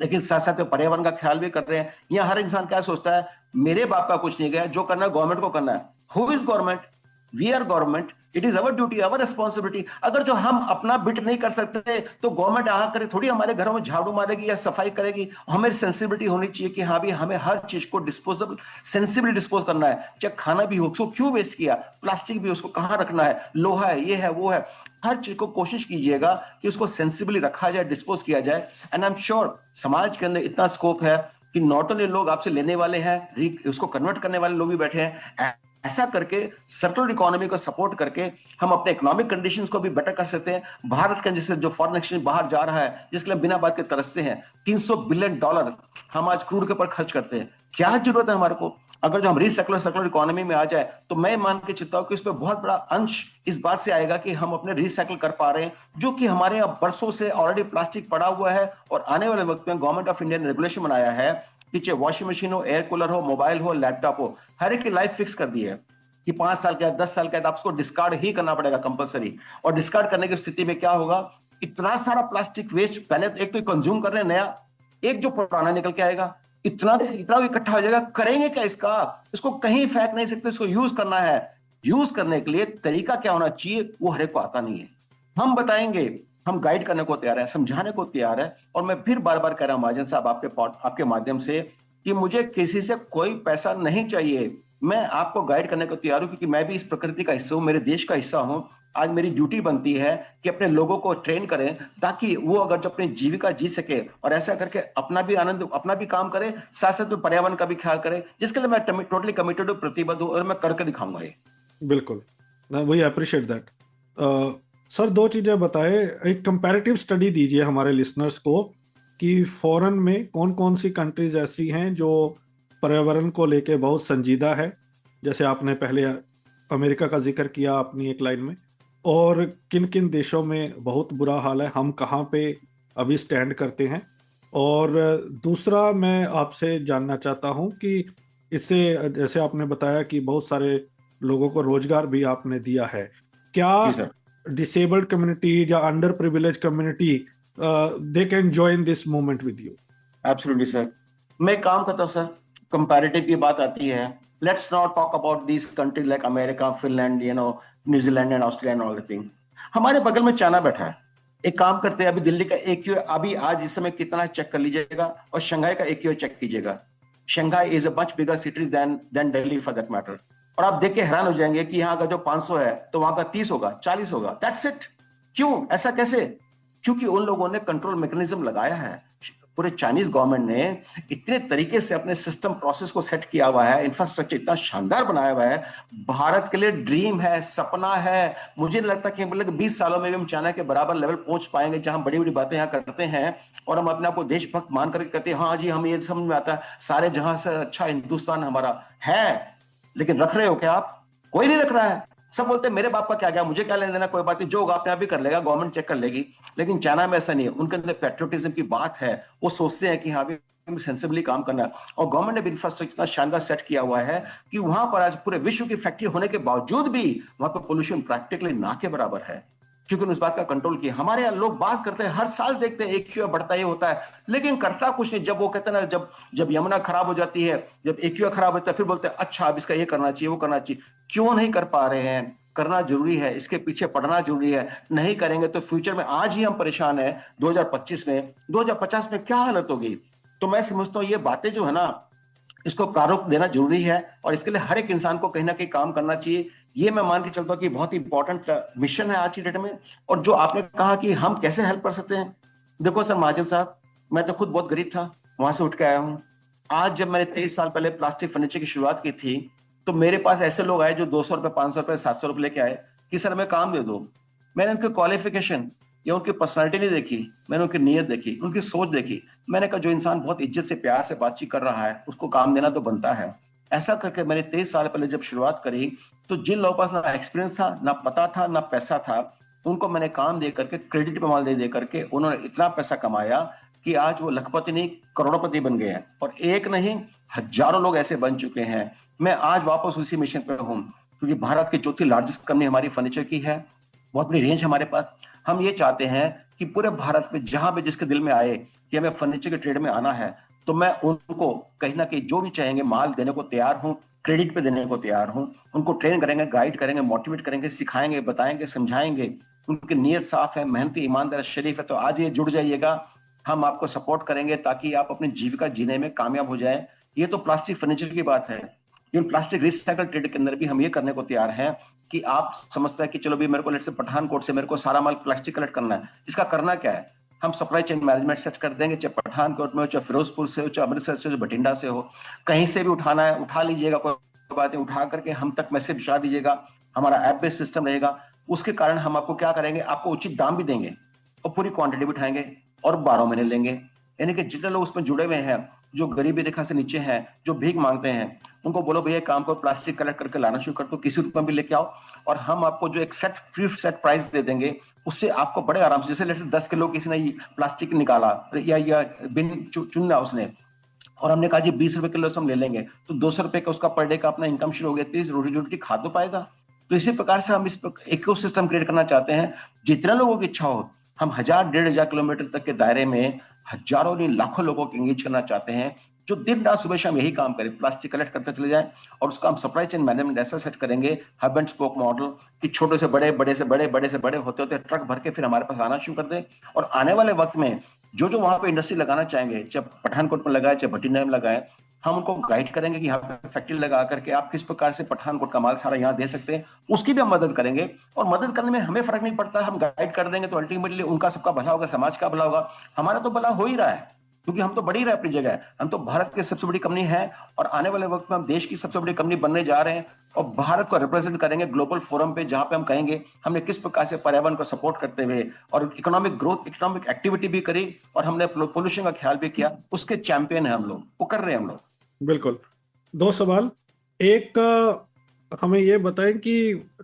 लेकिन साथ साथ पर्यावरण का ख्याल भी कर रहे हैं? यहाँ हर इंसान क्या सोचता है, मेरे बाप का कुछ नहीं गया, जो करना है गवर्नमेंट को करना है। Who is government? We are government, it is our duty, our responsibility. अगर जो हम अपना बिट नहीं कर सकते तो गवर्नमेंट आकर थोड़ी हमारे घरों में झाड़ू मारेगी या सफाई करेगी। हमें सेंसिबिलिटी होनी चाहिए कि हाँ भी हमें हर चीज को डिस्पोजेबल, सेंसिबल डिस्पोज करना है। चाहे खाना भी हो, उसको क्यों वेस्ट किया, प्लास्टिक भी, उसको कहाँ रखना है, लोहा है, ये है, वो है, हर चीज को कोशिश कीजिएगा कि उसको सेंसिबली रखा जाए, डिस्पोज किया जाए। एंड आई एम श्योर समाज के अंदर इतना स्कोप है कि नॉट ओनली लोग आपसे लेने वाले हैं, उसको कन्वर्ट करने वाले लोग भी बैठे हैं। ऐसा करके सर्कुलर इकोनॉमी को सपोर्ट करके हम अपने इकोनॉमिक कंडीशंस को भी बेटर कर सकते हैं। भारत का जैसे जो फॉरेन एक्सचेंज बाहर जा रहा है, जिसके लिए बिना बात के तरसते हैं, $300 बिलियन हम आज क्रूड के ऊपर खर्च करते हैं। क्या जरूरत है हमारे को? अगर जो हम सर्कुलर इकोनॉमी में आ जाए, तो मैं मान के चलता हूं कि इसमें बहुत बड़ा अंश इस बात से आएगा कि हम अपने रिसाइकल कर पा रहे हैं, जो कि हमारे यहाँ बरसों से ऑलरेडी प्लास्टिक पड़ा हुआ है। और आने वाले वक्त में गवर्नमेंट ऑफ इंडिया ने रेगुलेशन बनाया है कि चाहे वॉशिंग मशीन हो, एयर कूलर हो, मोबाइल हो, लैपटॉप हो, हर एक की लाइफ फिक्स कर दी है कि 5 साल के 10 साल के बाद आपको डिस्कार्ड ही करना पड़ेगा कंपलसरी। और डिस्कार्ड करने की स्थिति में क्या होगा, इतना सारा प्लास्टिक वेस्ट, पहले एक तो कंज्यूम कर रहे हैं नया, एक जो पुराना निकल के आएगा, इतना इकट्ठा हो जाएगा, करेंगे क्या इसका? इसको कहीं फेंक नहीं सकते, इसको यूज करना है। यूज करने के लिए तरीका क्या होना चाहिए, वो हर एक को आता नहीं है। हम बताएंगे, हम गाइड करने को तैयार है, समझाने को तैयार है। और मैं फिर बार बार कह रहा हूं महाजन साहब आपके माध्यम से कि मुझे किसी से कोई पैसा नहीं चाहिए। मैं आपको गाइड करने को तैयार हूं, क्योंकि मैं भी इस प्रकृति का हिस्सा हूं, मेरे देश का हिस्सा हूं। आज मेरी ड्यूटी बनती है कि अपने लोगों को ट्रेन करें, ताकि वो अगर जो अपनी जीविका जी सके, और ऐसा करके अपना भी आनंद, अपना भी काम करे, साथ साथ में पर्यावरण का भी ख्याल करे, जिसके लिए मैं टोटली कमिटेड हूं, प्रतिबद्ध हूं, और मैं करके दिखाऊंगा ये। बिल्कुल, वी अप्रिशिएट दैट। सर, 2 चीजें बताए। एक कंपैरेटिव स्टडी दीजिए हमारे लिसनर्स को कि फॉरेन में कौन कौन सी कंट्रीज ऐसी हैं जो पर्यावरण को लेके बहुत संजीदा है, जैसे आपने पहले अमेरिका का जिक्र किया अपनी एक लाइन में, और किन किन देशों में बहुत बुरा हाल है, हम कहाँ पे अभी स्टैंड करते हैं। और दूसरा मैं आपसे जानना चाहता हूं कि इससे, जैसे आपने बताया कि बहुत सारे लोगों को रोजगार भी आपने दिया है, क्या डिसेबल्ड कम्युनिटी या under privilege community they can join this movement with you? Absolutely sir. मैं काम करता हूं सर, कंपैरेटिव की बात आती है, let's not talk about these country like America, Finland, New Zealand and Australia and all the thing. हमारे बगल में चाइना बैठा है। एक काम करते हैं, अभी दिल्ली का AQI अभी आज इस समय कितना चेक कर लीजिएगा, और शंघाई का AQI चेक कीजिएगा। Shanghai is a much bigger city than Delhi for that matter. और आप देख के हैरान हो जाएंगे कि यहाँ का जो 500 है तो वहां का 30 होगा, 40 होगा, दैट्स इट। क्यों ऐसा कैसे? क्योंकि उन लोगों ने कंट्रोल मैकेनिज्म लगाया है। पूरे चाइनीज गवर्नमेंट ने इतने तरीके से अपने सिस्टम प्रोसेस को सेट किया हुआ है, इंफ्रास्ट्रक्चर इतना शानदार बनाया हुआ है। भारत के लिए ड्रीम है, सपना है। मुझे नहीं लगता कि मतलब 20 सालों में भी हम चाइना के बराबर लेवल पहुंच पाएंगे, जहां बड़ी बड़ी बातें यहाँ करते हैं और हम अपने आप को देशभक्त मान करके कहते हैं हाँ जी हम ये समझ में आता है, सारे जहां से अच्छा हिंदुस्तान हमारा है। लेकिन रख रहे हो क्या आप? कोई नहीं रख रहा है। सब बोलते हैं मेरे बाप का क्या गया, मुझे क्या लेने देना, कोई बात नहीं, जो होगा अपने आप ही कर लेगा, गवर्नमेंट चेक कर लेगी। लेकिन चाइना में ऐसा नहीं है, उनके अंदर पेट्रियोटिज्म की बात है। वो सोचते हैं कि हाँ भी सेंसिबली काम करना है। और गवर्नमेंट ने भी इंफ्रास्ट्रक्चर इतना शानदार सेट किया हुआ है कि वहां पर आज पूरे विश्व की फैक्ट्री होने के बावजूद भी वहां पर पोल्यूशन प्रैक्टिकली ना के बराबर है, क्योंकि उस बात का कंट्रोल किया। हमारे यहाँ लोग बात करते हैं, हर साल देखते हैं AQI बढ़ता ही होता है, लेकिन करता कुछ नहीं। जब वो कहते हैं ना, जब यमुना खराब हो जाती है, जब AQI खराब होता है, फिर बोलते हैं अच्छा अब इसका ये करना चाहिए, वो करना चाहिए। क्यों नहीं कर पा रहे हैं? करना जरूरी है, इसके पीछे पढ़ना जरूरी है। नहीं करेंगे तो फ्यूचर में, आज ही हम परेशान हैं 2025 में, 2050 में क्या हालत होगी? तो मैं समझता हूँ ये बातें जो है ना, इसको प्रारूप देना जरूरी है और इसके लिए हर एक इंसान को कहीं ना कहीं काम करना चाहिए। ये मैं मान के चलता हूँ कि बहुत ही इंपॉर्टेंट मिशन है आज की डेट में। और जो आपने कहा कि हम कैसे हेल्प कर सकते हैं, देखो सर महाजन साहब, मैं तो खुद बहुत गरीब था, वहां से उठ के आया हूँ। आज जब मैंने 23 साल पहले प्लास्टिक फर्नीचर की शुरुआत की थी, तो मेरे पास ऐसे लोग आए जो 200 रुपए, 500 रुपए, 700 रुपए लेके आए कि सर हमें काम दे दो। मैंने उनके क्वालिफिकेशन या उनकी पर्सनालिटी नहीं देखी, मैंने उनकी नीयत देखी, उनकी सोच देखी। मैंने कहा जो इंसान बहुत इज्जत से, प्यार से बातचीत कर रहा है, उसको काम देना तो बनता है। ऐसा करके मैंने 23 साल पहले जब शुरुआत करी, तो जिन लोगों के पास ना एक्सपीरियंस था, ना पता था, ना पैसा था, उनको मैंने काम दे करके, क्रेडिट पे माल दे करके उन्होंने इतना पैसा कमाया कि आज वो लखपति नहीं करोड़पति बन गए हैं। और एक नहीं, हजारों लोग ऐसे बन चुके हैं। मैं आज वापस उसी मिशन पे हूँ, क्योंकि भारत की चौथी लार्जेस्ट कंपनी हमारी फर्नीचर की है, बहुत बड़ी रेंज हमारे पास। हम ये चाहते हैं कि पूरे भारत में जहां भी जिसके दिल में आए कि हमें फर्नीचर के ट्रेड में आना है, तो मैं उनको कहीं ना कहीं जो भी चाहेंगे माल देने को तैयार हूँ, क्रेडिट पे देने को तैयार हूँ। उनको ट्रेन करेंगे, गाइड करेंगे, मोटिवेट करेंगे, सिखाएंगे, बताएंगे, समझाएंगे। उनकी नीयत साफ है, मेहनती, ईमानदार, शरीफ है, तो आज ये जुड़ जाइएगा। हम आपको सपोर्ट करेंगे ताकि आप अपनी जीविका जीने में कामयाब हो जाए। ये तो प्लास्टिक फर्नीचर की बात है। इन प्लास्टिक रिसाइकल ट्रेड के अंदर भी हम ये करने को तैयार हैं कि आप समझते हैं कि चलो भी मेरे को लेट से पठानकोट से मेरे को सारा माल प्लास्टिक कलेक्ट करना है, इसका करना क्या है? हम सप्लाई चेन मैनेजमेंट सेट कर देंगे, चाहे पठानकोट में हो, चाहे फिरोजपुर से हो, चाहे अमृतसर से हो, बठिंडा से हो, कहीं से भी उठाना है उठा लीजिएगा, कोई बात नहीं, उठा करके हम तक मैसेज भिजवा दीजिएगा। हमारा ऐप बेस्ड सिस्टम रहेगा, उसके कारण हम आपको क्या करेंगे, आपको उचित दाम भी देंगे और पूरी क्वांटिटी भी उठाएंगे और 12 महीने लेंगे। यानी कि जितने लोग उसमें जुड़े हुए हैं, जो गरीबी रेखा से नीचे हैं, जो भीख मांगते हैं, उनको बोलो भैया काम को प्लास्टिक कलेक्ट करके लाना शुरू कर दो, किसी रूप में भी लेके आओ, और हम आपको जो एक फ्री सेट प्राइस दे देंगे, उससे आपको बड़े आराम से, जैसे लेट से 10 किलो किसी ने प्लास्टिक निकाला या बिन चुनना उसने, और हमने कहा जी 20 रुपए किलो से हम ले लेंगे, तो 200 रुपए का उसका पर डे का अपना इनकम शुरू हो गया, 30 रोटी रोटी खा तो पाएगा। तो इसी प्रकार से हम इस इकोसिस्टम क्रिएट करना चाहते हैं। जितने लोगों की इच्छा हो, हम 1000-1500 किलोमीटर तक के दायरे में हजारों नहीं लाखों लोगों को एंगेज करना चाहते हैं, जो दिन रात सुबह शाम यही काम करें, प्लास्टिक कलेक्ट करते चले जाएं। और उसका हम सप्लाई चेन मैनेजमेंट ऐसा सेट करेंगे, हब एंड स्पोक मॉडल, कि छोटे से बड़े, बड़े से बड़े, बड़े से बड़े होते होते ट्रक भर के फिर हमारे पास आना शुरू कर दें। और आने वाले वक्त में जो वहां पे इंडस्ट्री लगाना चाहेंगे, चाहे पठानकोट में लगाए, चाहे भटिंडा में लगाए, हम उनको गाइड करेंगे कि यहाँ पे फैक्ट्री लगा करके आप किस प्रकार से पठानकोट का माल सारा यहाँ दे सकते हैं, उसकी भी हम मदद करेंगे। और मदद करने में हमें फर्क नहीं पड़ता, हम गाइड कर देंगे तो अल्टीमेटली उनका सबका भला होगा, समाज का भला होगा, हमारा तो भला हो ही रहा है, क्योंकि हम तो बढ़ ही रहे अपनी जगह। हम तो भारत की सबसे बड़ी कंपनी है और आने वाले वक्त में हम देश की सबसे बड़ी कंपनी बनने जा रहे हैं और भारत को रिप्रेजेंट करेंगे ग्लोबल फोरम पे, जहां पे हम कहेंगे हमने किस प्रकार से पर्यावरण को सपोर्ट करते हुए और इकोनॉमिक ग्रोथ, इकोनॉमिक एक्टिविटी भी करी और हमने पोल्यूशन का ख्याल भी किया। उसके चैंपियन है हम लोग, वो कर रहे हैं हम लोग। बिल्कुल। 2 सवाल। एक, हमें ये बताएं कि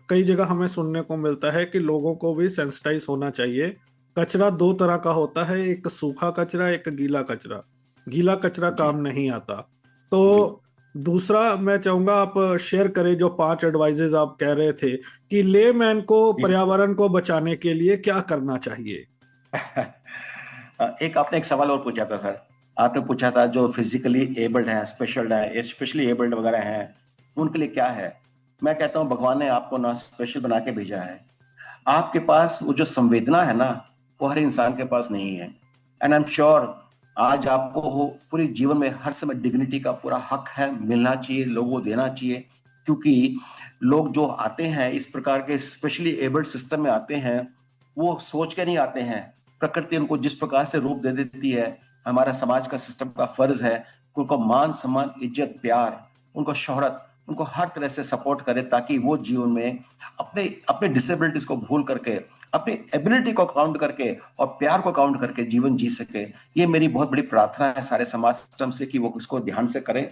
कई जगह हमें सुनने को मिलता है कि लोगों को भी सेंसिटाइज होना चाहिए। कचरा 2 तरह का होता है, एक सूखा कचरा, एक गीला कचरा। गीला कचरा काम नहीं आता। तो दूसरा मैं चाहूंगा आप शेयर करें जो 5 एडवाइजेज आप कह रहे थे कि लेमैन को पर्यावरण को बचाने के लिए क्या करना चाहिए। एक आपने एक सवाल और पूछा था सर, आपने पूछा था जो फिजिकली एबल्ड हैं, स्पेशल है, स्पेशली एबल्ड वगैरह हैं, उनके लिए क्या है। मैं कहता हूँ भगवान ने आपको ना स्पेशल बना के भेजा है। आपके पास वो जो संवेदना है ना, वो हर इंसान के पास नहीं है। एंड आई एम श्योर आज आपको पूरे जीवन में हर समय डिग्निटी का पूरा हक है, मिलना चाहिए, लोगों को देना चाहिए। क्योंकि लोग जो आते हैं इस प्रकार के स्पेशली एबल्ड सिस्टम में आते हैं, वो सोच के नहीं आते हैं। प्रकृति उनको जिस प्रकार से रूप दे देती है, हमारा समाज का सिस्टम का फर्ज है कि उनको मान सम्मान, इज्जत, प्यार, उनको शोहरत, उनको हर तरह से सपोर्ट करे, ताकि वो जीवन में अपने अपने डिसेबिलिटीज को भूल करके, अपनी एबिलिटी को काउंट करके और प्यार को काउंट करके जीवन जी सके। ये मेरी बहुत बड़ी प्रार्थना है सारे समाज सिस्टम से कि वो इसको ध्यान से करें।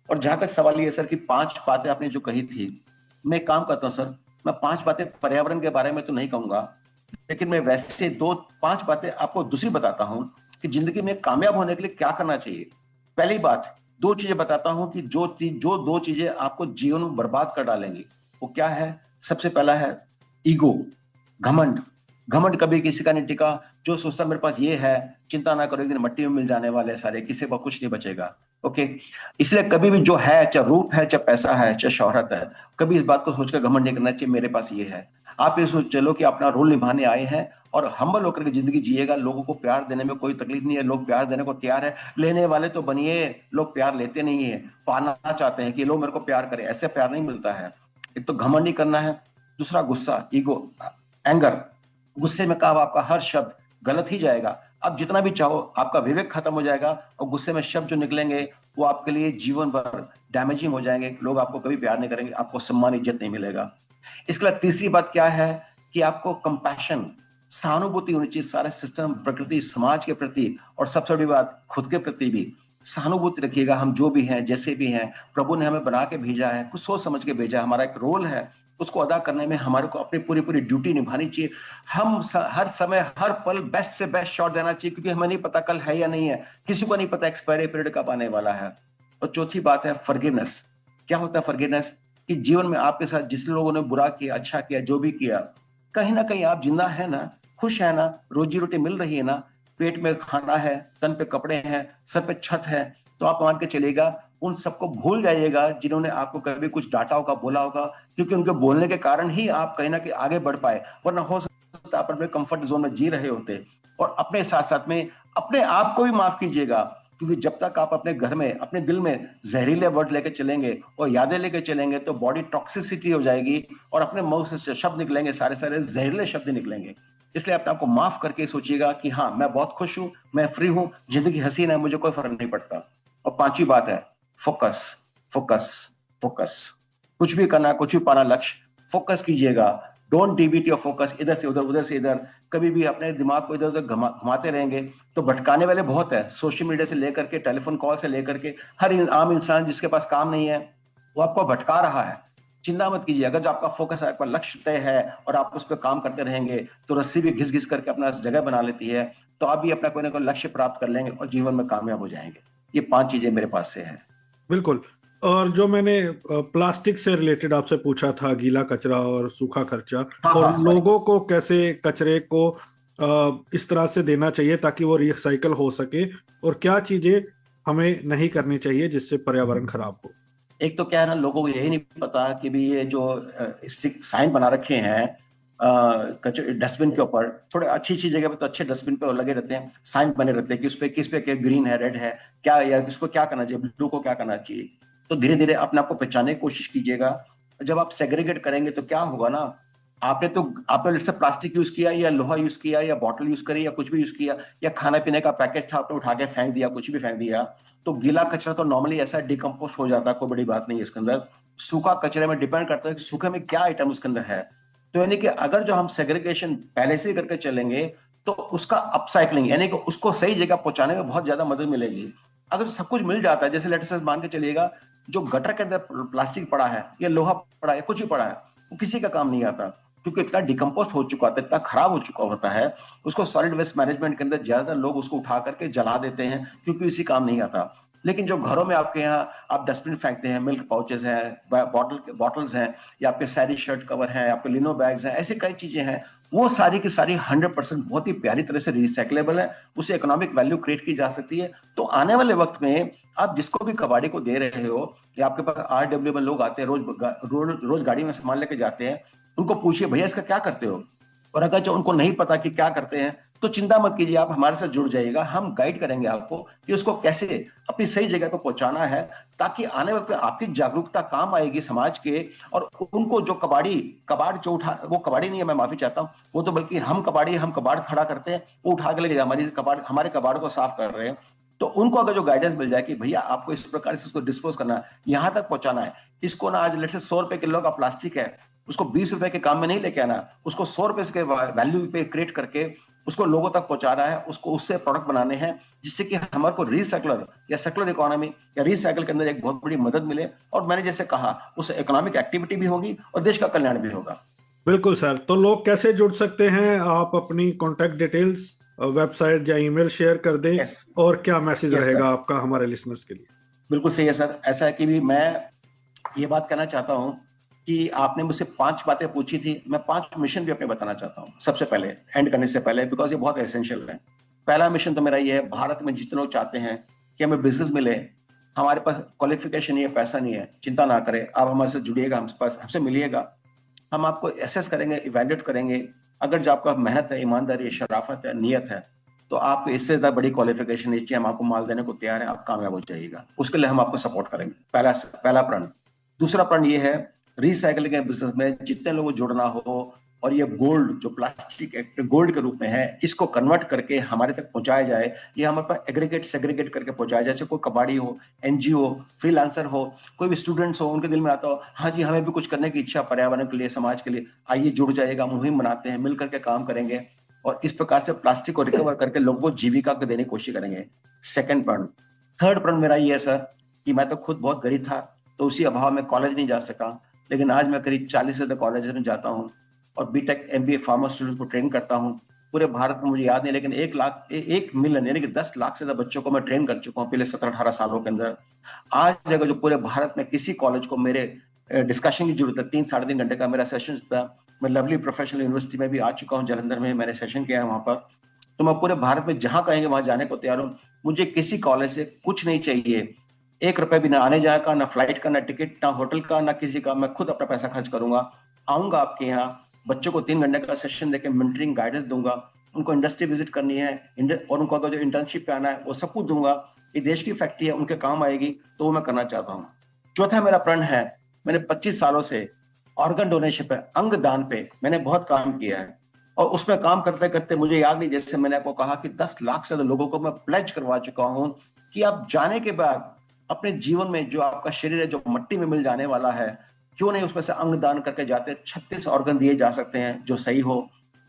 और जहां तक सवाल ये सर कि 5 बातें आपने जो कही थी, मैं काम करता हूं सर, मैं 5 बातें पर्यावरण के बारे में तो नहीं कहूंगा, लेकिन मैं वैसे 5 बातें आपको दूसरी बताता हूं कि जिंदगी में कामयाब होने के लिए क्या करना चाहिए। पहली बात, 2 चीजें बताता हूं कि जो 2 चीजें आपको जीवन में बर्बाद कर डालेंगी, वो क्या है। सबसे पहला है ईगो, घमंड। घमंड कभी किसी का नहीं टिका। जो सोचता मेरे पास ये है, चिंता ना करो, एक दिन मट्टी में मिल जाने वाले सारे, किसी को कुछ नहीं बचेगा। ओके, इसलिए कभी भी जो है, चाहे रूप है, चाहे पैसा है, चाहे शोहरत है, कभी इस बात को सोचकर घमंड नहीं करना चाहिए मेरे पास ये है। आप ये सोच चलो कि अपना रोल निभाने आए हैं और हम्बल होकर के जिंदगी जिएगा। लोगों को प्यार देने में कोई तकलीफ नहीं है, लोग प्यार देने को तैयार है। लेने वाले तो बनिए, लोग प्यार लेते नहीं है, पाना चाहते हैं कि लोग मेरे को प्यार करें। ऐसे प्यार नहीं मिलता है। एक तो घमंड नहीं करना है। दूसरा गुस्सा, ईगो, एंगर। गुस्से में कहा आपका हर शब्द गलत ही जाएगा। आप जितना भी चाहो, आपका विवेक खत्म हो जाएगा और गुस्से में शब्द जो निकलेंगे वो आपके लिए जीवन भर डैमेजिंग हो जाएंगे। लोग आपको कभी प्यार नहीं करेंगे, आपको सम्मान, इज्जत नहीं मिलेगा। इसके लिए तीसरी बात क्या है कि आपको कंपैशन, सहानुभूति होनी चाहिए सारे सिस्टम, प्रकृति, समाज के प्रति, और सबसे बड़ी बात खुद के प्रति भी सहानुभूति रखिएगा। हम जो भी हैं, जैसे भी हैं, प्रभु ने हमें बना के भेजा है, कुछ सोच समझ के भेजा है। हमारा एक रोल है, उसको अदा करने में हमारे को अपनी पूरी ड्यूटी निभानी चाहिए। हम हर समय, हर पल बेस्ट से बेस्ट शॉट देना चाहिए, क्योंकि हमें नहीं पता कल है या नहीं है। किसी को नहीं पता एक्सपायरी पीरियड कब आने वाला है। और चौथी बात है फॉरगिवनेस। क्या होता है फॉरगिवनेस? कि जीवन में आपके साथ जिस लोगों ने बुरा किया, अच्छा किया, जो भी किया, कहीं ना कहीं आप जिंदा है ना, खुश है ना, रोजी रोटी मिल रही है ना, पेट में खाना है, तन पे कपड़े हैं, सर पे छत है, तो आप मान के चलेगा उन सबको भूल जाइएगा जिन्होंने आपको कभी कुछ डांटा होगा, बोला होगा, क्योंकि उनके बोलने के कारण ही आप कहीं ना कहीं आगे बढ़ पाए। वरना हो सकता है आप अपने कंफर्ट जोन में जी रहे होते। और अपने साथ साथ में अपने आप को भी माफ कीजिएगा, क्योंकि जब तक आप अपने घर में, अपने दिल में जहरीले वर्ड लेके चलेंगे और यादें लेके चलेंगे, तो बॉडी टॉक्सिसिटी हो जाएगी और अपने मुंह से शब्द निकलेंगे, सारे जहरीले शब्द निकलेंगे। इसलिए अपने आपको माफ करके सोचिएगा कि हाँ, मैं बहुत खुश हूं, मैं फ्री हूं, जिंदगी हसीन है, मुझे कोई फर्क नहीं पड़ता। और 5वीं बात है फोकस, फोकस, फोकस। कुछ भी करना, कुछ भी पाना, लक्ष्य, फोकस कीजिएगा। डोंट डिविएट योर फोकस, इधर से उधर, उधर से इधर। कभी भी अपने दिमाग को इधर उधर घुमाते रहेंगे तो भटकाने वाले बहुत है। सोशल मीडिया से लेकर के, टेलीफोन कॉल से लेकर के, हर आम इंसान जिसके पास काम नहीं है वो आपको भटका रहा है। चिंता मत कीजिए। अगर जो आपका फोकस है, आपका लक्ष्य तय है और आप उस पर काम करते रहेंगे, तो रस्सी भी घिस घिस करके अपना जगह बना लेती है। तो आप भी अपना कोई ना कोई लक्ष्य प्राप्त कर लेंगे और जीवन में कामयाब हो जाएंगे। ये 5 चीजें मेरे पास से है। बिल्कुल। और जो मैंने प्लास्टिक से रिलेटेड आपसे पूछा था, गीला कचरा और सूखा कचरा, और लोगों को कैसे कचरे को इस तरह से देना चाहिए ताकि वो रिसाइकल हो सके, और क्या चीजें हमें नहीं करनी चाहिए जिससे पर्यावरण खराब हो। एक तो क्या है ना, लोगों को यही नहीं पता कि भी ये जो साइन बना रखे हैं डस्टबिन के ऊपर, थोड़े अच्छी जगह पे तो अच्छे डस्टबिन पे लगे रहते हैं, साइन बने रहते हैं कि उस पे किस पे क्या ग्रीन है, रेड है, क्या, या इसको क्या करना चाहिए, ब्लू को क्या करना चाहिए। तो धीरे धीरे अपने आप को पहचानने की कोशिश कीजिएगा। जब आप सेग्रीगेट करेंगे तो क्या होगा ना, आपने से प्लास्टिक यूज किया, या लोहा यूज किया, या बॉटल यूज करी, या कुछ भी यूज किया, या खाना पीने का पैकेट था आपने उठा के फेंक दिया, कुछ भी फेंक दिया, तो गीला कचरा तो नॉर्मली ऐसा डिकम्पोस्ट हो जाता है, कोई बड़ी बात नहीं है इसके अंदर। सूखा कचरे में डिपेंड करता है कि सूखे में क्या आइटम उसके अंदर है। तो यानी कि अगर जो हम सेग्रीगेशन पहले से करके चलेंगे तो उसका अपसाइकलिंग, यानी कि उसको सही जगह पहुंचाने में बहुत ज्यादा मदद मिलेगी। अगर सब कुछ मिल जाता है, जैसे लेट्स से मान के चलिएगा, जो गटर के अंदर प्लास्टिक पड़ा है, या लोहा पड़ा है, कुछ भी पड़ा है, वो किसी का काम नहीं आता, क्योंकि इतना डिकम्पोस्ट हो चुका होता है, इतना खराब हो चुका होता है। उसको सॉलिड वेस्ट मैनेजमेंट के अंदर ज्यादातर लोग उसको उठा करके जला देते हैं, क्योंकि इसी काम नहीं आता। लेकिन जो घरों में आपके यहाँ आप डस्टबिन फेंकते हैं, मिल्क पाउचेस हैं, बॉटल्स हैं, या आपके सारी शर्ट कवर हैं, आपके लिनो बैग्स हैं, ऐसी कई चीजें हैं, वो सारी की सारी 100% बहुत ही प्यारी तरह से रिसाइकलेबल है, उससे इकोनॉमिक वैल्यू क्रिएट की जा सकती है। तो आने वाले वक्त में आप जिसको भी कबाड़ी को दे रहे हो, या आपके पास RW में लोग आते हैं, रोज गाड़ी में सामान लेके जाते हैं, उनको पूछिए भैया इसका क्या करते हो, और अगर जो उनको नहीं पता कि क्या करते हैं तो चिंता मत कीजिए, आप हमारे साथ जुड़ जाइएगा, हम गाइड करेंगे आपको कि उसको कैसे अपनी सही जगह पर पहुंचाना है, ताकि आने वक्त में आपकी जागरूकता काम आएगी समाज के। और उनको जो कबाड़ जो उठा, वो कबाड़ी नहीं है, मैं माफी चाहता हूँ, वो तो बल्कि हम कबाड़ खड़ा करते हैं, वो उठा के लेके हमारे कबाड़ को साफ कर रहे हैं। तो उनको अगर जो गाइडेंस मिल जाए कि भैया आपको इस प्रकार से इसको डिस्पोज करना है, यहां तक पहुंचाना है, इसको ना आज लेट से 100 रुपए किलो का प्लास्टिक है, उसको 20 रुपए के काम में नहीं लेके आना, उसको 100 रुपए के वैल्यू पे क्रिएट करके उसको लोगों तक पहुंचाना है, उसको उससे प्रोडक्ट बनाने हैं, जिससे कि हमारे को रिसाइकलर या सर्कुलर इकोनॉमी या रिसाइकल के अंदर एक बहुत बड़ी मदद मिले, और मैंने जैसे कहा उससे इकोनॉमिक एक्टिविटी भी होगी और देश का कल्याण भी होगा। बिल्कुल सर, तो लोग कैसे जुड़ सकते हैं? आप अपनी कॉन्टेक्ट डिटेल्स, वेबसाइट या ईमेल शेयर कर दें। Yes. और क्या मैसेज Yes, रहेगा sir. आपका हमारे लिसनर्स के लिए? बिल्कुल सही है सर। ऐसा है कि भी मैं ये बात कहना चाहता हूं कि आपने मुझसे 5 बातें पूछी थी, मैं 5 मिशन भी अपने बताना चाहता हूं सबसे पहले, एंड करने से पहले, बिकॉज ये बहुत एसेंशियल है। पहला मिशन तो मेरा ये है, भारत में जितने लोग चाहते हैं कि हमें बिजनेस मिले, हमारे पास क्वालिफिकेशन नहीं है, पैसा नहीं है, चिंता ना करें, आप हमारे साथ जुड़िएगा, हमसे मिलिएगा, हम आपको एसेस करेंगे, इवैल्यूएट करेंगे। अगर जो आपका मेहनत है, ईमानदारी है, शराफत है, नियत है, तो आपको इससे ज्यादा बड़ी क्वालिफिकेशन नहीं चाहिए, हम आपको माल देने को तैयार हैं, आप कामयाब हो जाइएगा, उसके लिए हम आपको सपोर्ट करेंगे। पहला प्रण। दूसरा प्रण ये है, रिसाइकलिंग के बिजनेस में जितने लोगों को जुड़ना हो, और ये गोल्ड जो प्लास्टिक गोल्ड के रूप में है, इसको कन्वर्ट करके हमारे तक पहुंचाया जाए, ये हमारे पास सेग्रीगेट करके पहुंचाया जाए। जैसे कोई कबाड़ी हो, NGO, फ्रीलांसर हो, कोई भी स्टूडेंट्स हो, उनके दिल में आता हो हाँ जी हमें भी कुछ करने की इच्छा पर्यावरण के लिए, समाज के लिए, आइए जुड़ जाइएगा, मुहिम बनाते हैं, मिल करके काम करेंगे, और इस प्रकार से प्लास्टिक को रिकवर करके लोगों को जीविका को देने की कोशिश करेंगे। सेकंड प्रण। थर्ड प्रण मेरा ये है सर कि मैं तो खुद बहुत गरीब था, तो उसी अभाव में कॉलेज नहीं जा सका, लेकिन आज मैं करीब 40 से ज्यादा कॉलेज में जाता हूँ और BTech MBA फार्मा स्टूडेंट्स को ट्रेन करता हूँ। पूरे भारत में मुझे याद नहीं, लेकिन 1 मिलियन यानी कि 10 लाख से ज्यादा बच्चों को मैं ट्रेन कर चुका हूँ पिछले 17-18 सालों के अंदर। आज अगर जो पूरे भारत में किसी कॉलेज को मेरे डिस्कशन की जरूरत है, 3-3.5 घंटे का मेरा सेशन था, मैं लवली प्रोफेशनल यूनिवर्सिटी में भी आ चुका हूँ, जालंधर में मैंने सेशन किया है वहां पर, तो मैं पूरे भारत में जहां कहेंगे वहां जाने को तैयार हूँ। मुझे किसी कॉलेज से कुछ नहीं चाहिए, 1 रुपए भी ना आने जाने का, ना फ्लाइट का, ना टिकट, ना होटल का, ना किसी का, मैं खुद अपना पैसा खर्च करूंगा, आऊंगा आपके यहाँ, बच्चों को 3 घंटे का सेशन देके मेंटरिंग गाइडेंस दूंगा, उनको इंडस्ट्री विजिट करनी है, और उनको अगर जो इंटर्नशिप पे आना है वो सब कुछ दूंगा। ये देश की फैक्ट्री है, उनके काम आएगी, तो वो मैं करना चाहता हूँ। चौथा मेरा प्रण है, मैंने 25 सालों से ऑर्गन डोनेशन पे, अंग दान पे मैंने बहुत काम किया है, और उसमें काम करते करते मुझे याद नहीं, जैसे मैंने आपको कहा कि 10 लाख से लोगों को मैं प्लेज करवा चुका हूं कि आप जाने के बाद अपने जीवन में जो आपका शरीर है, जो मिट्टी में मिल जाने वाला है, क्यों नहीं उसमें से अंग दान करके जाते। 36 ऑर्गन दिए जा सकते हैं जो सही हो,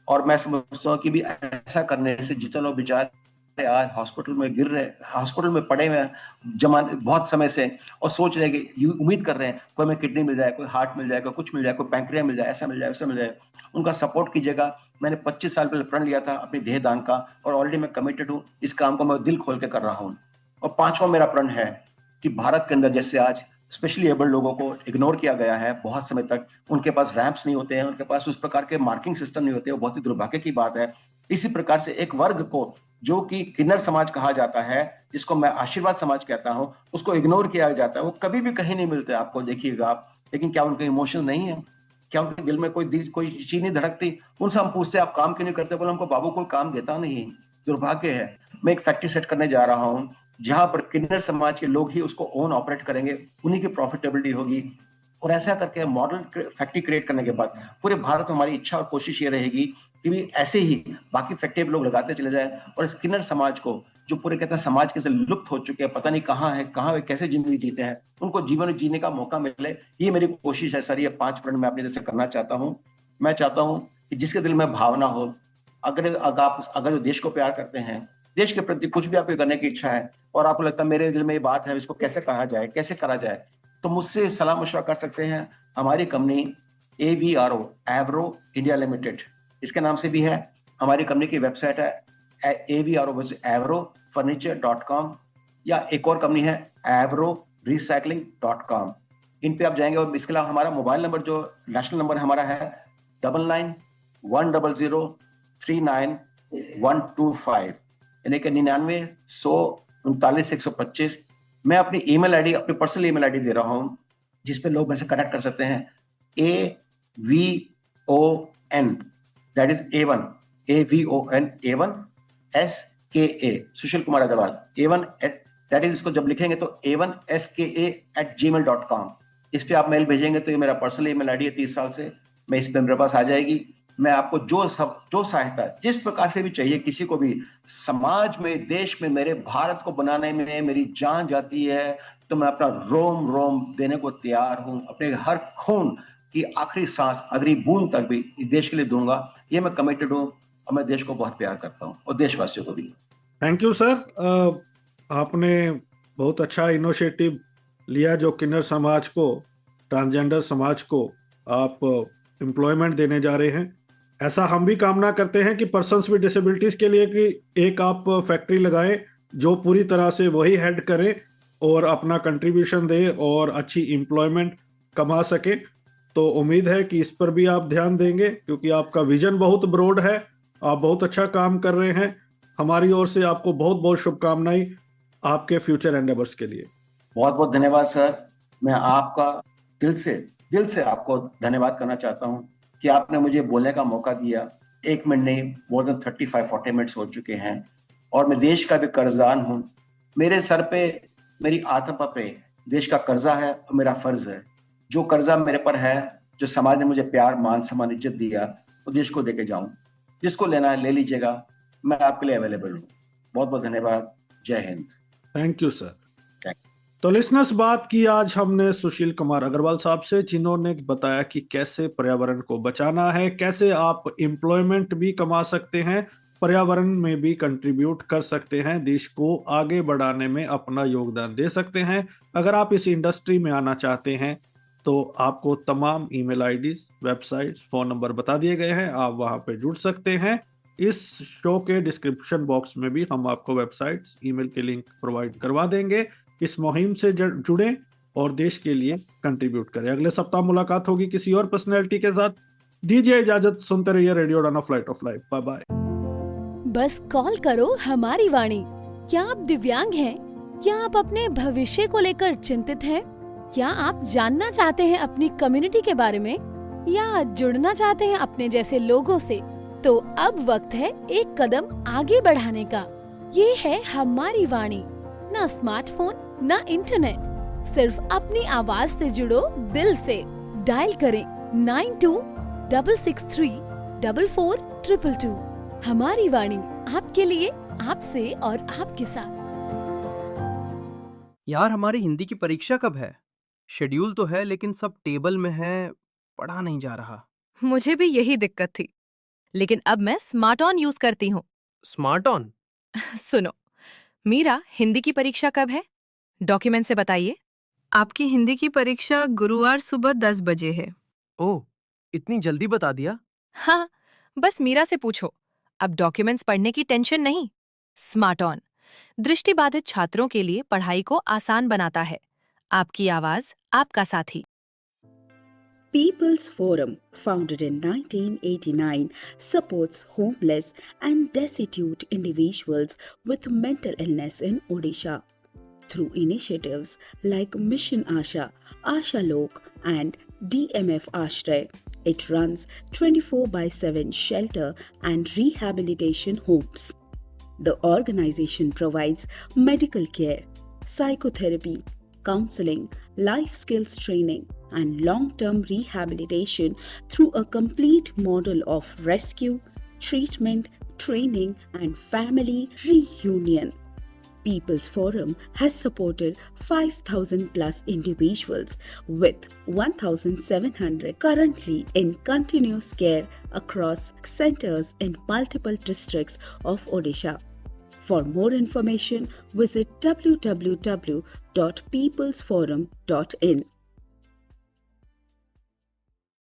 और मैं समझता हूँ कि भी ऐसा करने से जितने लोग बेचारे आज हॉस्पिटल में गिर रहे, हॉस्पिटल में पड़े हुए बहुत समय से, और सोच रहे कि उम्मीद कर रहे हैं कोई हमें किडनी मिल जाए, कोई हार्ट मिल जाए, कोई कुछ मिल जाए, कोई पैंक्रिया मिल जाए, ऐसा मिल जाए, वैसा मिल जाए, उनका सपोर्ट कीजिएगा। मैंने 25 साल पहले प्रण लिया था अपनी देह दान का, और ऑलरेडी मैं कमिटेड हूँ, इस काम को मैं दिल खोल के कर रहा हूँ। और 5वां मेरा प्रण है कि भारत के अंदर जैसे आज स्पेशली एबल्ड लोगों को इग्नोर किया गया है बहुत समय तक, उनके पास रैंप्स नहीं होते हैं, उनके पास उस प्रकार के मार्किंग सिस्टम नहीं होते, वो बहुत ही दुर्भाग्य की बात है। इसी प्रकार से एक वर्ग को जो कि किन्नर समाज कहा जाता है, जिसको मैं आशीर्वाद समाज कहता हूं, उसको इग्नोर किया जाता है। वो कभी भी कहीं नहीं मिलते आपको, देखिएगा आप, लेकिन क्या उनके इमोशन नहीं है? क्या उनके दिल में कोई चीज नहीं धड़कती? उनसे हम पूछते आप काम क्यों नहीं करते, बोले हमको बाबू कोई काम देता नहीं। दुर्भाग्य है। मैं एक फैक्ट्री सेट करने जा रहा हूँ जहां पर किन्नर समाज के लोग ही उसको ओन ऑपरेट करेंगे, उन्हीं की प्रॉफिटेबिलिटी होगी, और ऐसा करके मॉडल फैक्ट्री क्रिएट करने के बाद पूरे भारत में हमारी इच्छा और कोशिश ये रहेगी कि भी ऐसे ही बाकी फैक्ट्री लोग लगाते चले जाए, और इस किन्नर समाज को जो पूरे कहते हैं समाज के से लुप्त हो चुके हैं, पता नहीं कहाँ है कैसे जिंदगी जीते हैं, उनको जीवन जीने का मौका मिले, ये मेरी कोशिश है सर। ये 5 प्रण मैं अपने जैसे करना चाहता हूँ। मैं चाहता हूँ कि जिसके दिल में भावना हो, अगर देश को प्यार करते हैं, देश के प्रति कुछ भी आपको करने की इच्छा है, और आपको लगता है मेरे दिल में ये बात है, इसको कैसे कहा जाए, कैसे करा जाए, तो मुझसे सलाह मशवरा कर सकते हैं। हमारी कंपनी AVRO एवरो इंडिया लिमिटेड इसके नाम से भी है। हमारी कंपनी की वेबसाइट है AVRO एवरो फर्नीचर.com, या एक और कंपनी है avrorecycling.com, इन पे आप जाएंगे। और इसके अलावा हमारा मोबाइल नंबर जो नेशनल नंबर हमारा है 9910039125, यानी कि 99-100-39-125। मैं अपनी ईमेल आईडी, अपनी पर्सनल ईमेल आईडी दे रहा हूँ जिस पे लोग मेरे से कनेक्ट कर सकते हैं। AVON, that is AVON SKA, Sushil Kumar Agarwal, A1 that is, इसको जब लिखेंगे तो A1SKA@gmail.com, इस पे आप मेल भेजेंगे तो ये मेरा पर्सनल ईमेल आईडी है 30 साल से, मैं इस पे मेरे पास आ जाएगी। मैं आपको जो सहायता जिस प्रकार से भी चाहिए, किसी को भी समाज में, देश में, मेरे भारत को बनाने में मेरी जान जाती है तो मैं अपना रोम रोम देने को तैयार हूं। अपने हर खून की आखिरी सांस, आखिरी बूंद तक भी इस देश के लिए दूंगा। ये मैं कमिटेड हूं और मैं देश को बहुत प्यार करता हूं और देशवासियों को भी। थैंक यू सर, आपने बहुत अच्छा इनिशिएटिव लिया जो किन्नर समाज को, ट्रांसजेंडर समाज को आप एम्प्लॉयमेंट देने जा रहे हैं। ऐसा हम भी कामना करते हैं कि पर्सन्स विद डिसेबिलिटीज के लिए कि एक आप फैक्ट्री लगाएं जो पूरी तरह से वही हेड करे और अपना कंट्रीब्यूशन दे और अच्छी एम्प्लॉयमेंट कमा सके। तो उम्मीद है कि इस पर भी आप ध्यान देंगे क्योंकि आपका विजन बहुत ब्रॉड है, आप बहुत अच्छा काम कर रहे हैं। हमारी ओर से आपको बहुत बहुत शुभकामनाएं आपके फ्यूचर एंडेवर्स के लिए। बहुत बहुत धन्यवाद सर। मैं आपका दिल से आपको धन्यवाद करना चाहता हूं कि आपने मुझे बोलने का मौका दिया। 1 मिनट नहीं, मोर देन 35-40 मिनट्स हो चुके हैं और मैं देश का भी कर्जदान हूं। मेरे सर पे, मेरी आत्मा पे देश का कर्जा है और मेरा फर्ज है। जो कर्जा मेरे पर है, जो समाज ने मुझे प्यार, मान, सम्मान, इज्जत दिया, वो देश को देके जाऊं। जिसको लेना है ले लीजिएगा, मैं आपके लिए अवेलेबल हूँ। बहुत बहुत धन्यवाद। जय हिंद। Thank you sir. तो लिसनर्स, बात की आज हमने सुशील कुमार अग्रवाल साहब से, जिन्होंने बताया कि कैसे पर्यावरण को बचाना है, कैसे आप एम्प्लॉयमेंट भी कमा सकते हैं, पर्यावरण में भी कंट्रीब्यूट कर सकते हैं, देश को आगे बढ़ाने में अपना योगदान दे सकते हैं। अगर आप इस इंडस्ट्री में आना चाहते हैं तो आपको तमाम email IDs, websites, phone number बता दिए गए हैं, आप वहां पे जुड़ सकते हैं। इस शो के डिस्क्रिप्शन बॉक्स में भी हम आपको वेबसाइट्स, ईमेल के लिंक प्रोवाइड करवा देंगे। इस मुहिम से जुड़ें और देश के लिए कंट्रीब्यूट करें। अगले सप्ताह मुलाकात होगी किसी और पर्सनैलिटी के साथ। दीजिए इजाजत, सुनते रहिए radio Udaan, flight of life. Bye bye. बस कॉल करो हमारी वाणी। क्या आप दिव्यांग हैं? क्या आप अपने भविष्य को लेकर चिंतित हैं? क्या आप जानना चाहते हैं अपनी कम्युनिटी के बारे में या जुड़ना चाहते हैं अपने जैसे लोगों से? तो अब वक्त है एक कदम आगे बढ़ाने का। ये है हमारी वाणी। ना स्मार्टफोन, ना इंटरनेट, सिर्फ अपनी आवाज से जुड़ो दिल से। डायल करें 9266344222। हमारी वाणी, आपके लिए, आपसे और आपके साथ। यार, हमारी हिंदी की परीक्षा कब है? शेड्यूल तो है लेकिन सब टेबल में है, पढ़ा नहीं जा रहा। मुझे भी यही दिक्कत थी, लेकिन अब मैं स्मार्ट ऑन यूज करती हूँ। Smart on? सुनो, मीरा, हिंदी की परीक्षा कब है? डॉक्यूमेंट से बताइए। आपकी हिंदी की परीक्षा गुरुवार सुबह 10 बजे है। ओह, इतनी जल्दी बता दिया? हाँ, बस मीरा से पूछो। अब डॉक्यूमेंट्स पढ़ने की टेंशन नहीं। स्मार्ट ऑन दृष्टिबाधित छात्रों के लिए पढ़ाई को आसान बनाता है। आपकी आवाज, आपका साथी। People's Forum, founded in 1989, supports homeless and destitute individuals with mental illness in Odisha. Through initiatives like Mission Asha, Asha Lok and DMF Ashray, it runs 24/7 shelter and rehabilitation homes. The organization provides medical care, psychotherapy, counseling, life skills training, and long-term rehabilitation through a complete model of rescue, treatment, training, and family reunion. People's Forum has supported 5,000 plus individuals, with 1,700 currently in continuous care across centers in multiple districts of Odisha. For more information, visit www.peoplesforum.in.